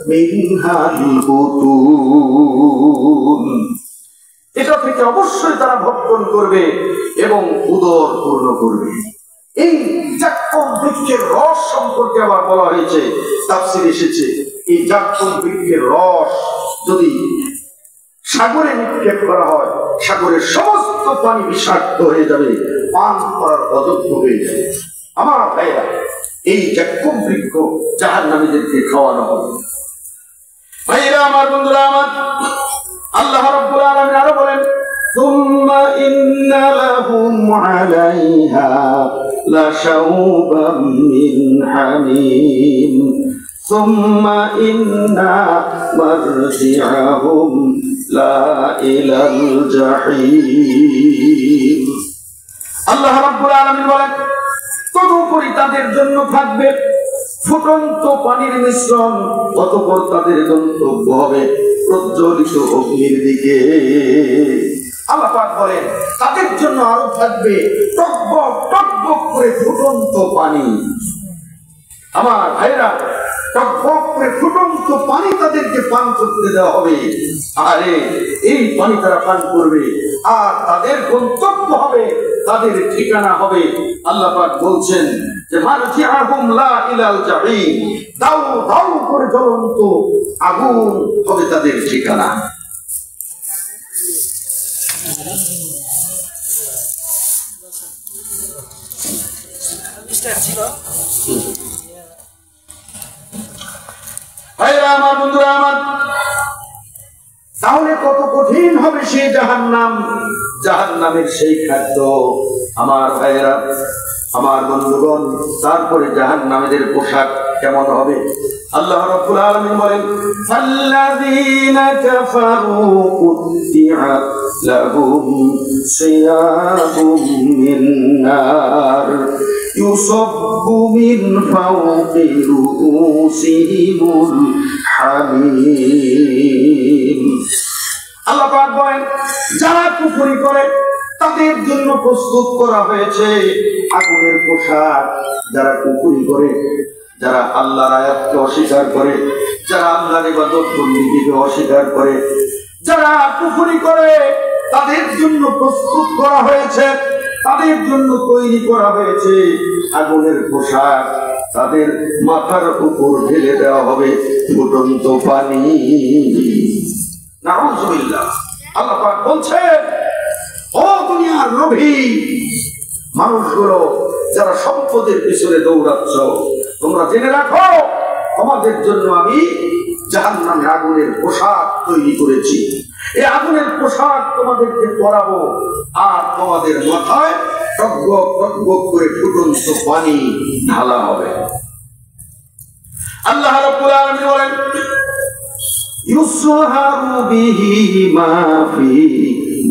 Speaker 1: মিনহাল বুতুন। এটা থেকে অবশ্যই তারা ভক্ষণ করবে এবং উদর পূর্ণ করবে। এই জাক্কুম বৃক্ষের রস সম্পর্কে আবার বলা হয়েছে, তাফসীরে এসেছে, এই জাক্কুম বৃক্ষের রস যদি সাগরে নিক্ষেপ করা হয়, সাগরের সমস্ত পানি বিষাক্ত হয়ে যাবে, পান করার অযোগ্য হয়ে যাবে। আমার ভাইরা, এই জাক্কুম বৃক্ষ জাহান্নামীদেরকে খাওয়ানো হবে। ভাইরা আমার, বন্ধুরা আমার, আল্লাহ রাব্বুল আলামিন আরো বলেন, সুম্মা ইন্না লাহুম আলাইহা লাশাওবাম মিন হামিম সুম্মা ইন্না মারজিআহুম লা ইলাল জাহিম। আল্লাহ রাব্বুল আলামিন বলেন, তদুপরি তাদের জন্য থাকবে ফুটন্ত পানির মিশ্রণ, অতঃপর তাদের গন্তব্য হবে প্রজ্বলিত অগ্নির দিকে। আল্লাহ পাক বলেন, তাদের জন্য আরো থাকবে টকবক টকবক করে ফুটন্ত পানি। আমার ভাইরা, টকবক করে ফুটন্ত পানি তাদেরকে পান করতে দেওয়া হবে। আরে এই পানি তারা পান করবে, আর তাদের গন্তব্য হবে, তাদের ঠিকানা হবে। আল্লাহ পাক বলছেন যে মারজিআহুম লা ইলাল জাহিম, দাউ দাউ করে জ্বলন্ত আগুন হবে তাদের ঠিকানা। ভাইরা আমার, বন্ধুরা আমার, তাহলে কত কঠিন হবে সেই জাহান্নাম, জাহান্নামের সেই খাদ্য। আমার ভাইরা, আমার বন্ধুগণ, তারপরে জাহান্নামীদের পোশাক কেমন হবে? আল্লাহ রাব্বুল আলামিন বলেন, ফাল্লাযীনা কাফারু কুত্তিআত লাহুম সিয়াবুম মিন নার ইউসাব্বু মিন ফাওকি রুউসিহিমুল হামীম। আল্লাহ পাক বলেন, যারা কুফরি করে তাদের জন্য প্রস্তুত করা হয়েছে আগুনের পোশাক। যারা কুফরি করে, যারা আল্লাহর আয়াতকে অস্বীকার করে, যারা আল্লাহর ইবাদত বন্দেগীকে অস্বীকার করে, যারা কুফরি করে, তাদের জন্য প্রস্তুত করা হয়েছে, তাদের জন্য তৈরি করা হয়েছে আগুনের পোশাক। তাদের মাথার উপর ঢেলে দেওয়া হবে ফুটন্ত পানি। নাউযুবিল্লাহ। আল্লাহ পাক বলছেন, ও দুনিয়ার লোভী মানুষগুলো যারা সম্পদের পিছনে দৌড়াচ্ছ, তোমরা জেনে রাখো তোমাদের জন্য আমি জাহান্নামে আগুনের পোশাক তৈরি করেছি। এই আগুনের পোশাক তোমাদেরকে পরাবো, আর তোমাদের মাথায় টগবগ টগবগ করে ফুটন্ত পানি ঢালা হবে। আল্লাহ রাব্বুল আলামিন বলেন, ইউসহারু বিহি মা ফি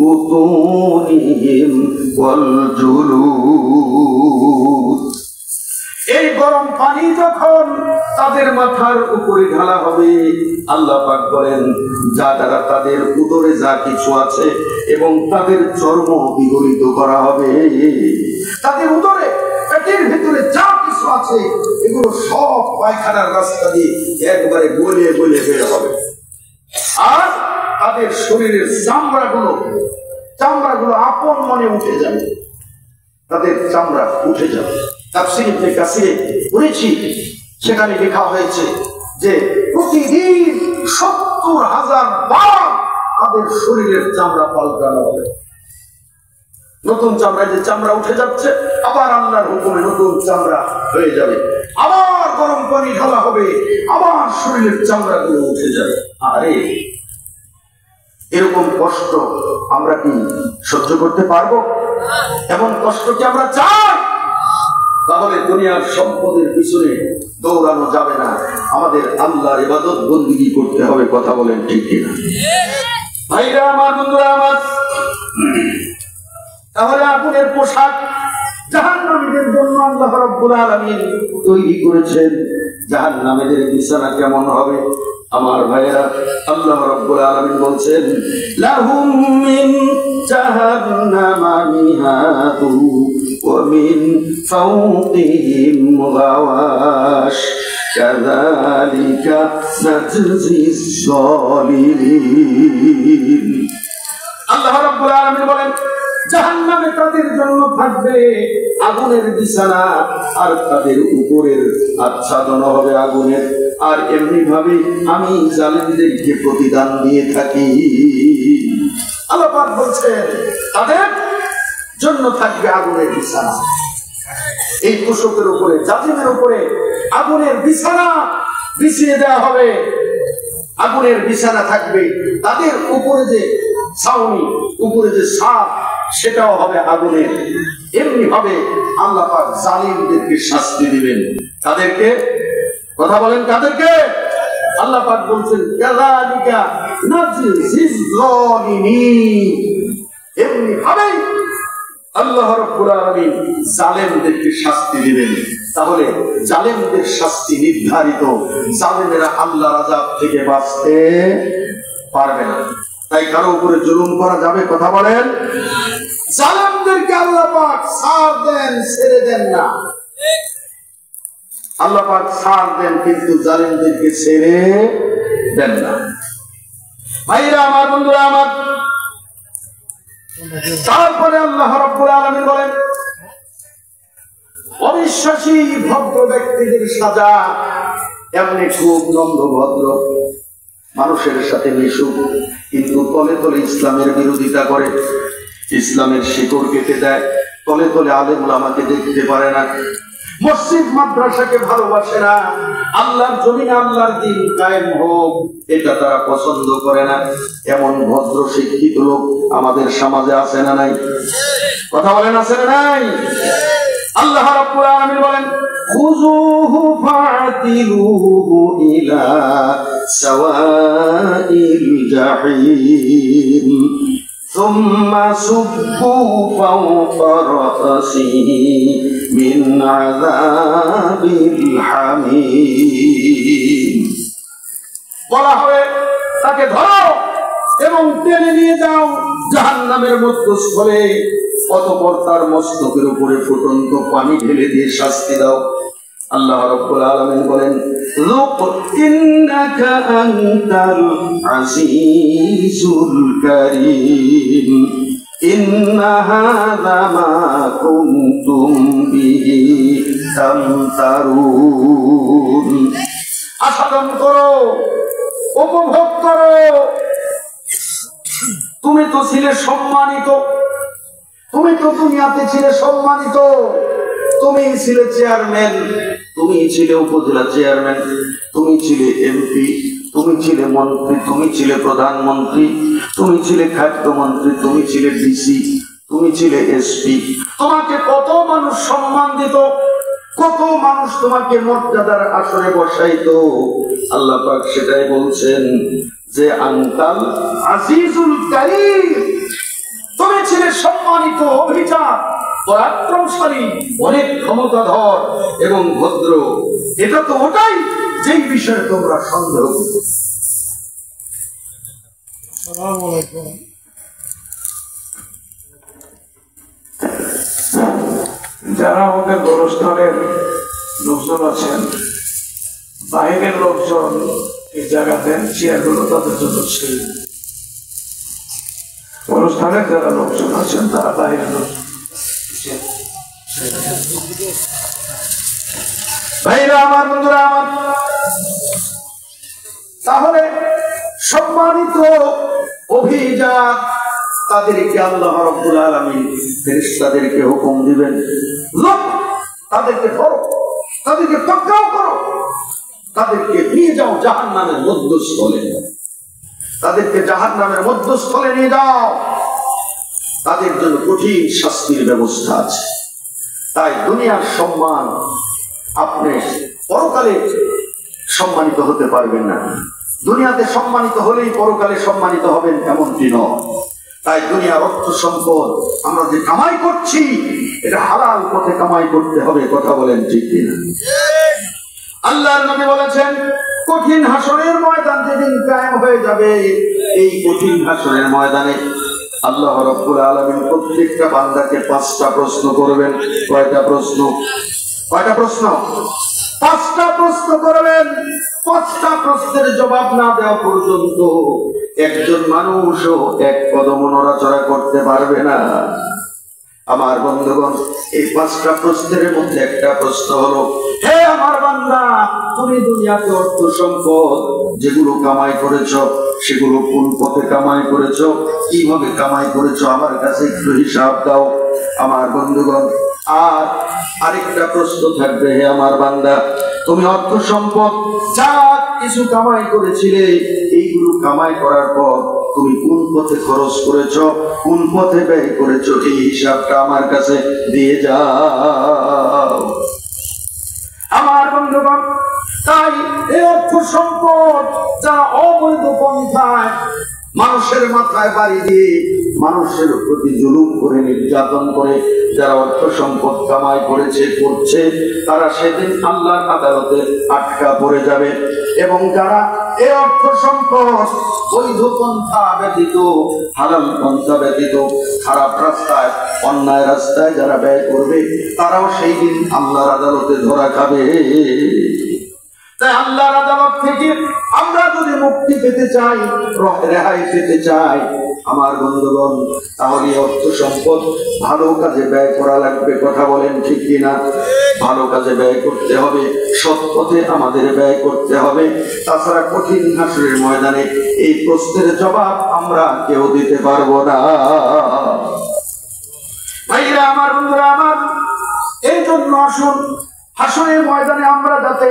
Speaker 1: বুতুনিহিম ওয়াল জুলুদ। এই গরম পানি যখন তাদের মাথার উপরে ঢালা হবে, আল্লাহ পাক বলেন, যা দ্বারা তাদের উদরে যা কিছু আছে এবং তাদের চর্ম বিগলিত করা হবে। তাদের উদরে, পেটের ভিতরে যা কিছু আছে এগুলো সব পায়খানার রাস্তা দিয়ে একবারে গলিয়ে গলিয়ে বের হবে। আর তাদের শরীরের চামড়াগুলো আপন মনে উঠে যাবে, তাদের চামড়া উঠে যাবে। তাফসীর ইবনে কাসিরে পড়েছি, সেখানে লেখা হয়েছে যে প্রতিদিন ৭০,০০০ বার তাদের শরীরের চামড়া পাল্টানো হবে। নতুন চামড়ায় যে চামড়া উঠে যাচ্ছে, আবার আল্লাহর হুকুমে নতুন চামড়া হয়ে যাবে। আবার গরম পানি ঢালা হবে, আবার শরীরের চামড়াগুলো উঠে যাবে। আরে এরকম কষ্ট আমরা কি সহ্য করতে পারবো? এমন কষ্ট কি আমরা চাই? তাহলে দুনিয়ার সম্পদের পিছনে দৌড়ানো যাবে না, আমাদের আল্লাহর ইবাদত বন্দেগী করতে হবে। কথা বলেন ঠিক কিনা? ভাইরা আমার, বন্ধুরা আমার, তাহলে আগুনের পোশাক জাহান্নামীদের জন্য আল্লাহ রাব্বুল আলামিন তৈরি করেছেন। জাহান্নামীদের বিছানা কেমন হবে? আমার ভাইয়েরা, আল্লাহ রাব্বুল আলামিন বলছেন, লাহুম মিন জাহান্নামা মিহাদু ওয়া মিন ফাওকিহিম গাওয়াশ কাযালিকা নাজজিস যালিমিন। আল্লাহ রাব্বুল আলামিন বলেন, জাহান্নামে তাদের জন্য থাকবে আগুনের বিছানা, আর তাদের উপরের আচ্ছাদন হবে আগুনের। আর এমনি ভাবে আমি জালিমদেরকে প্রতিদান দিয়ে থাকি। আল্লাহ পাক বলছেন, তাদের জন্য থাকবে আগুনের বিছানা। এই কুশকের উপরে, জালিমের উপরে আগুনের বিছানা বিছিয়ে দেওয়া হবে। আগুনের বিছানা থাকবে, তাদের উপরে যে ছাউনি, উপরে যে ছাদ, সেটাও হবে আগুনের। এমনি ভাবে আল্লাহ পাক জালিমদেরকে শাস্তি দিবেন। তাদেরকে, কথা বলেন কাদেরকে? আল্লাহ পাক বলছেন, কাযালিকা নাজজিজ যালিমিন। এমনি ভাবে আল্লাহ রাব্বুল আলামিন জালেমদেরকে শাস্তি দিবেন। তাহলে জালেমদের শাস্তি নির্ধারিত, জালেমেরা আল্লাহর আযাব থেকে বাঁচতে পারবে না। তাই কারো উপরে জুলুম করা যাবে? কথা বলেন। জালেমদেরকে আল্লাহ পাক ছাড় দেন, ছেড়ে দেন না। আল্লাহ পাক ছাড় দেন, কিন্তু জালেমদেরকে ছেড়ে দেন না। ভাইরা আমার, বন্ধুরা আমার, তারপরে আল্লাহ রাব্বুল আলামিন বলেন, অবিশ্বাসী ভদ্র ব্যক্তিদের সাজা এমনি খুব নম্র ভদ্র, মানুষের সাথে মিশুক, কিন্তু তলে তলে ইসলামের বিরোধিতা করে, ইসলামের শিকড় কেটে দেয়, তলে তলে আলেম ওলামাকে দেখতে পারে না, মসজিদ মাদ্রাসাকে ভালোবাসে না, আল্লাহর জমিনে আল্লাহর দ্বীন কায়েম হোক এটা তারা পছন্দ করে না। এমন ভদ্র শিক্ষিত লোক আমাদের সমাজে আছে না নাই? কথা বলেন, আছে না নাই? আল্লাহ রাব্বুল আলামিন বলেন, খুযুহু ফাতিলুহু ইলা সাওয়াইল জাহিম সুম্মা সুব্বু ফাওকা রাসিহি মিন আযাবিল হামীম। বলা হবে, তাকে ধরো এবং টেনে নিয়ে যাও জাহান্নামের মধ্যস্থলে, অতঃপর তার মস্তকের উপরে ফুটন্ত পানি ঢেলে দিয়ে শাস্তি দাও। আল্লাহ রাব্বুল আলামিন বলেন, যুক ইন্নাকা আনতাল আজিজুল কারীম ইন্না হাযা মা কুনতুম বিহি তামতারুন। আস্বাদন করো, উপভোগ করো। তুমি তো ছিলে সম্মানিত, তুমি তো দুনিয়াতে ছিলে সম্মানিত। তুমি ছিলে চেয়ারম্যান, তুমি ছিলে উপজেলা চেয়ারম্যান, তুমি ছিলে এমপি, তুমি ছিলে মন্ত্রী, তুমি ছিলে প্রধানমন্ত্রী, তুমি ছিলে খাদ্যমন্ত্রী, তুমি ছিলে ডিসি, তুমি ছিলে এসপি। তোমাকে কত মানুষ সম্মান দিত, কত মানুষ তোমাকে মর্যাদার আসনে বসাইতো। আল্লাহ পাক সেটাই বলছেন যে আনতাল আজিজুল কারীম, তুমি ছিলে সম্মানিত, অভিজাত, পরাক্রমশালী, অনেক ক্ষমতাধর এবং ভদ্র। এটা তো ওটাই যেই বিষয়ে তোমরা সন্দেহ করো। আসসালামু আলাইকুম।
Speaker 2: যারা আমাদের গোরস্থানের লোকজন আছেন, বাইরের লোকজন এই জায়গাতে চেয়ারগুলো তাদের জন্য ছিল। গোরস্থানের যারা লোকজন আছেন তারা বাইরের লোকজন।
Speaker 1: ভাইরা আমার, বন্ধুরা আমার, তাহলে সম্মানিত অভিজাত তাদেরকে আল্লাহ রাব্বুল আলামিন ফেরেশতাদেরকে হুকুম দিবেন, লোক তাদেরকে ধরো, তাদেরকে পাকড়াও করো, তাদেরকে নিয়ে যাও জাহান্নামের মধ্যস্থলে, তাদেরকে জাহান্নামের মধ্যস্থলে নিয়ে যাও। তাদের জন্য কঠিন শাস্তির ব্যবস্থা আছে। তাই দুনিয়ার সম্মান আপনি পরকালে সম্মানিত হতে পারবেন না। দুনিয়াতে সম্মানিত হলেই পরকালে সম্মানিত হবেন এমনটি নয়। তাই দুনিয়ার অর্থ সম্পদ আমরা যে কামাই করছি, এটা হালাল পথে কামাই করতে হবে। কথা বলেন ঠিক কিনা? আল্লাহর নবী বলেছেন, কঠিন হাসরের ময়দান যেদিন কায়েম হয়ে যাবে, এই কঠিন হাসরের ময়দানে আল্লাহ রাব্বুল আলামিন প্রত্যেকটা বান্দাকে 5টা প্রশ্ন করবেন। কয়টা প্রশ্ন? কয়টা প্রশ্ন? 5টা প্রশ্ন করবেন। 5টা প্রশ্নের জবাব না দেওয়া পর্যন্ত একজন মানুষও এক কদম নড়াচড়া করতে পারবে না। আমার বন্ধুগণ, এই 5টা প্রশ্নের মধ্যে একটা প্রশ্ন হলো, হে আমার বান্দা, তুমি দুনিয়াতে অর্থ সম্পদ যেগুলো কামাই করেছ, সেগুলো কোন পথে কামাই করেছ, কিভাবে কামাই করেছ, আমার কাছে একটু হিসাব দাও। আমার বন্ধুগণ, আর আরেকটা প্রশ্ন থাকবে, হে আমার বান্দা, তুমি অর্থ সম্পদ যা কিছু কামাই করেছিলে, এইগুলো কামাই করার পর তুমি কোন পথে খরচ করেছ, কোন পথে ব্যয় করেছ, এই হিসাবটা আমার কাছে দিয়ে যাও। আমার বন্ধুগণ, তাই এই অর্থ সম্পদ যারা অবৈধ পন্থায় মানুষের মাথায় বাড়ি দিয়ে মানুষের প্রতি জুলুম করে, নির্যাতন করে যারা অর্থ সম্পদ কামাই করেছে, করছে, তারা সেদিন আল্লাহর আদালতে আটকা পড়ে যাবে। এবং যারা এই অর্থ সম্পদ বৈধ পন্থা ব্যতীত, হালাল পন্থা ব্যতীত খারাপ রাস্তায়, অন্যায় রাস্তায় যারা ব্যয় করবে, তারাও সেই দিন আল্লাহর আদালতে ধরা খাবে। তাই আল্লাহর আদালত থেকে আমরা যদি মুক্তি পেতে চাই, রেহাই পেতে চাই, আমার বন্ধুগণ, তাহলে অর্থ সম্পদ ভালো কাজে ব্যয় করা লাগবে। কথা বলেন ঠিক কিনা? ভালো কাজে ব্যয় করতে হবে, সৎ পথে আমাদের ব্যয় করতে হবে। তাছাড়া কঠিন হাসরের ময়দানে এই প্রশ্নের জবাব আমরা কেউ দিতে পারবো না। ভাইরা আমার, বন্ধুরা আমার, এই জন্য আসুন হাসরের ময়দানে আমরা যাতে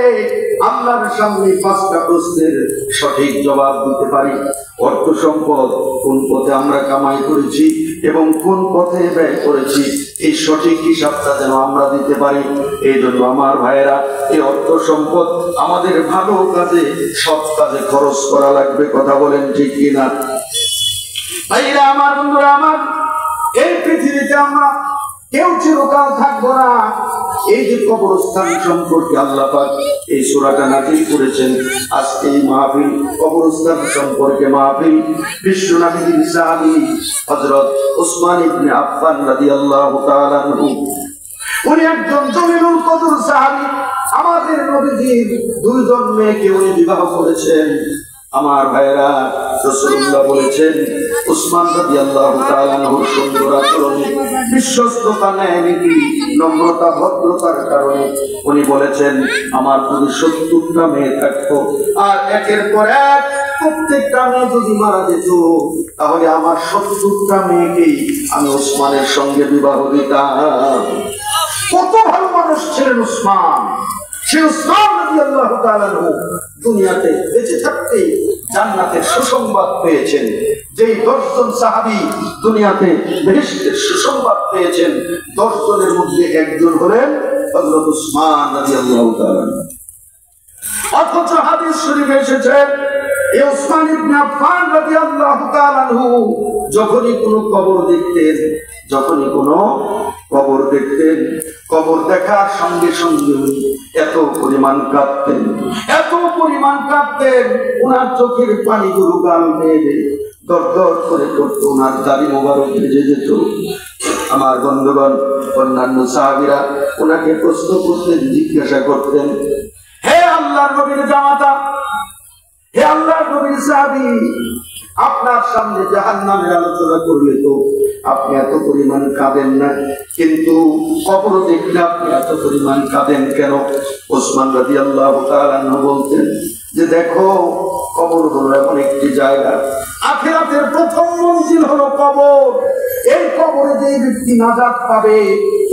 Speaker 1: আল্লাহর সামনে 5টা প্রশ্নের সঠিক জবাব দিতে পারি। অর্থ সম্পদ কোন পথে আমরা কামাই করেছি এবং কোন পথে ব্যয় করেছি, এই সঠিক হিসাবটা যেন আমরা দিতে পারি। এই জন্য আমার ভাইয়েরা, এই অর্থ সম্পদ আমাদের ভালো কাজে, সৎ কাজে খরচ করা লাগবে। কথা বলেন ঠিক কিনা? ভাইরা আমার, বন্ধুরা আমার, এই পৃথিবীতে আমরা কেউ চিরকাল থাকবো না। এই যে কবরস্থান সম্পর্কে আল্লাহ পাক এই সূরাটা নাযিল করেছেন, আজকে এই মাহফিল কবরস্থান সম্পর্কে মাহফিল। বিশ্ব নবীর সাহাবী হযরত উসমান ইবনে আফফান রাদিয়াল্লাহু তাআলা আনহু উনি একজন জলিলুল কদর সাহাবী। আমাদের নবীজির দুইজন মেয়েকে উনি বিবাহ করেছেন। আমার ভাইরা, রাসূলুল্লাহ বলেছেন উসমান রাদিয়াল্লাহু তাআলা আনহুর সুন্দর আচরণে, বিশ্বস্ততা, ন্যায়নীতি, নম্রতা, ভদ্রতার কারণে উনি বলেছেন আমার যদি 70টা মেয়ে থাকতো আর একের পর এক প্রত্যেকটা মেয়ে যদি মারা যেত, তাহলে আমার 70টা মেয়েকেই আমি উসমানের সঙ্গে বিবাহ দিতাম। কত ভালো মানুষ ছিলেন উসমান। সেই উসমান রাদিয়াল্লাহু তাআলা আনহু দুনিয়াতে বেঁচে থাকতে জান্নাতের সুসংবাদ পেয়েছেন। যেই 10 জন সাহাবী দুনিয়াতে বেহেশতের সুসংবাদ পেয়েছেন, 10 জনের মধ্যে একজন হলেন হযরত উসমান রাদিয়াল্লাহু তাআলা। অথচ হাদিস শরীফে এসেছে এই উসমান ইবনে আফফান রাদিয়াল্লাহু তাআলা আনহু যখনই কোনো কবর দেখতেন, কবর দেখার সঙ্গে সঙ্গে এত পরিমাণ কাঁদতেন, ওনার চোখের পানিগুলো গাল বেয়ে দর দর করে পড়তো, ওনার দাড়ি মোবারক ভেজে যেত। আমার বন্ধুগণ, অন্যান্য সাহাবীরা ওনাকে প্রশ্ন করতেন, জিজ্ঞাসা করতেন, হে আল্লাহর নবীর জামাতা, হে আল্লাহর নবীর সাহাবী, আপনার সামনে জাহান্নামের আলোচনা করলে তো আপনি এত পরিমাণ কাঁদেন না, কিন্তু কবর দেখলে আপনি এত পরিমাণ কাঁদেন কেন? ওসমান রাদিয়াল্লাহু তাআলা আনহু বলতেন যে দেখো, কবর হলো এমন একটি জায়গা, আখিরাতের প্রথম মঞ্জিল হলো কবর। এই কবরে যেই ব্যক্তি নাজাত পাবে,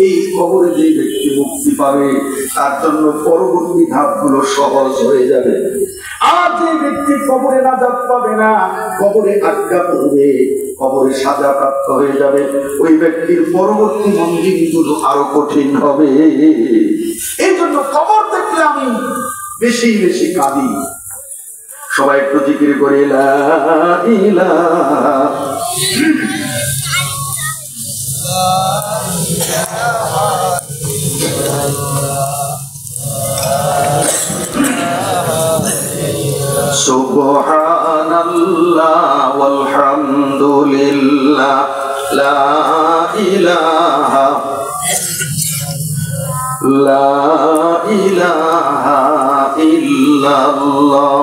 Speaker 1: এই কবরে যেই ব্যক্তি মুক্তি পাবে, তার জন্য পরবর্তী ধাপগুলো সহজ হয়ে যাবে। আর যে ব্যক্তি কবরে নাজাত পাবে না, কবরে আটকা পড়বে, কবরে সাজা প্রাপ্ত হয়ে যাবে, ওই ব্যক্তির পরবর্তী মঞ্জিলগুলো আরো কঠিন হবে। এই জন্য কবর দেখলে আমি বেশি বেশি কাঁদি। সবাই একটু জিকির করে লা ইলাহা সুবহানাল্লাহ ওয়ালহামদুলিল্লাহ লা ইলাহা ইল্লাল্লাহ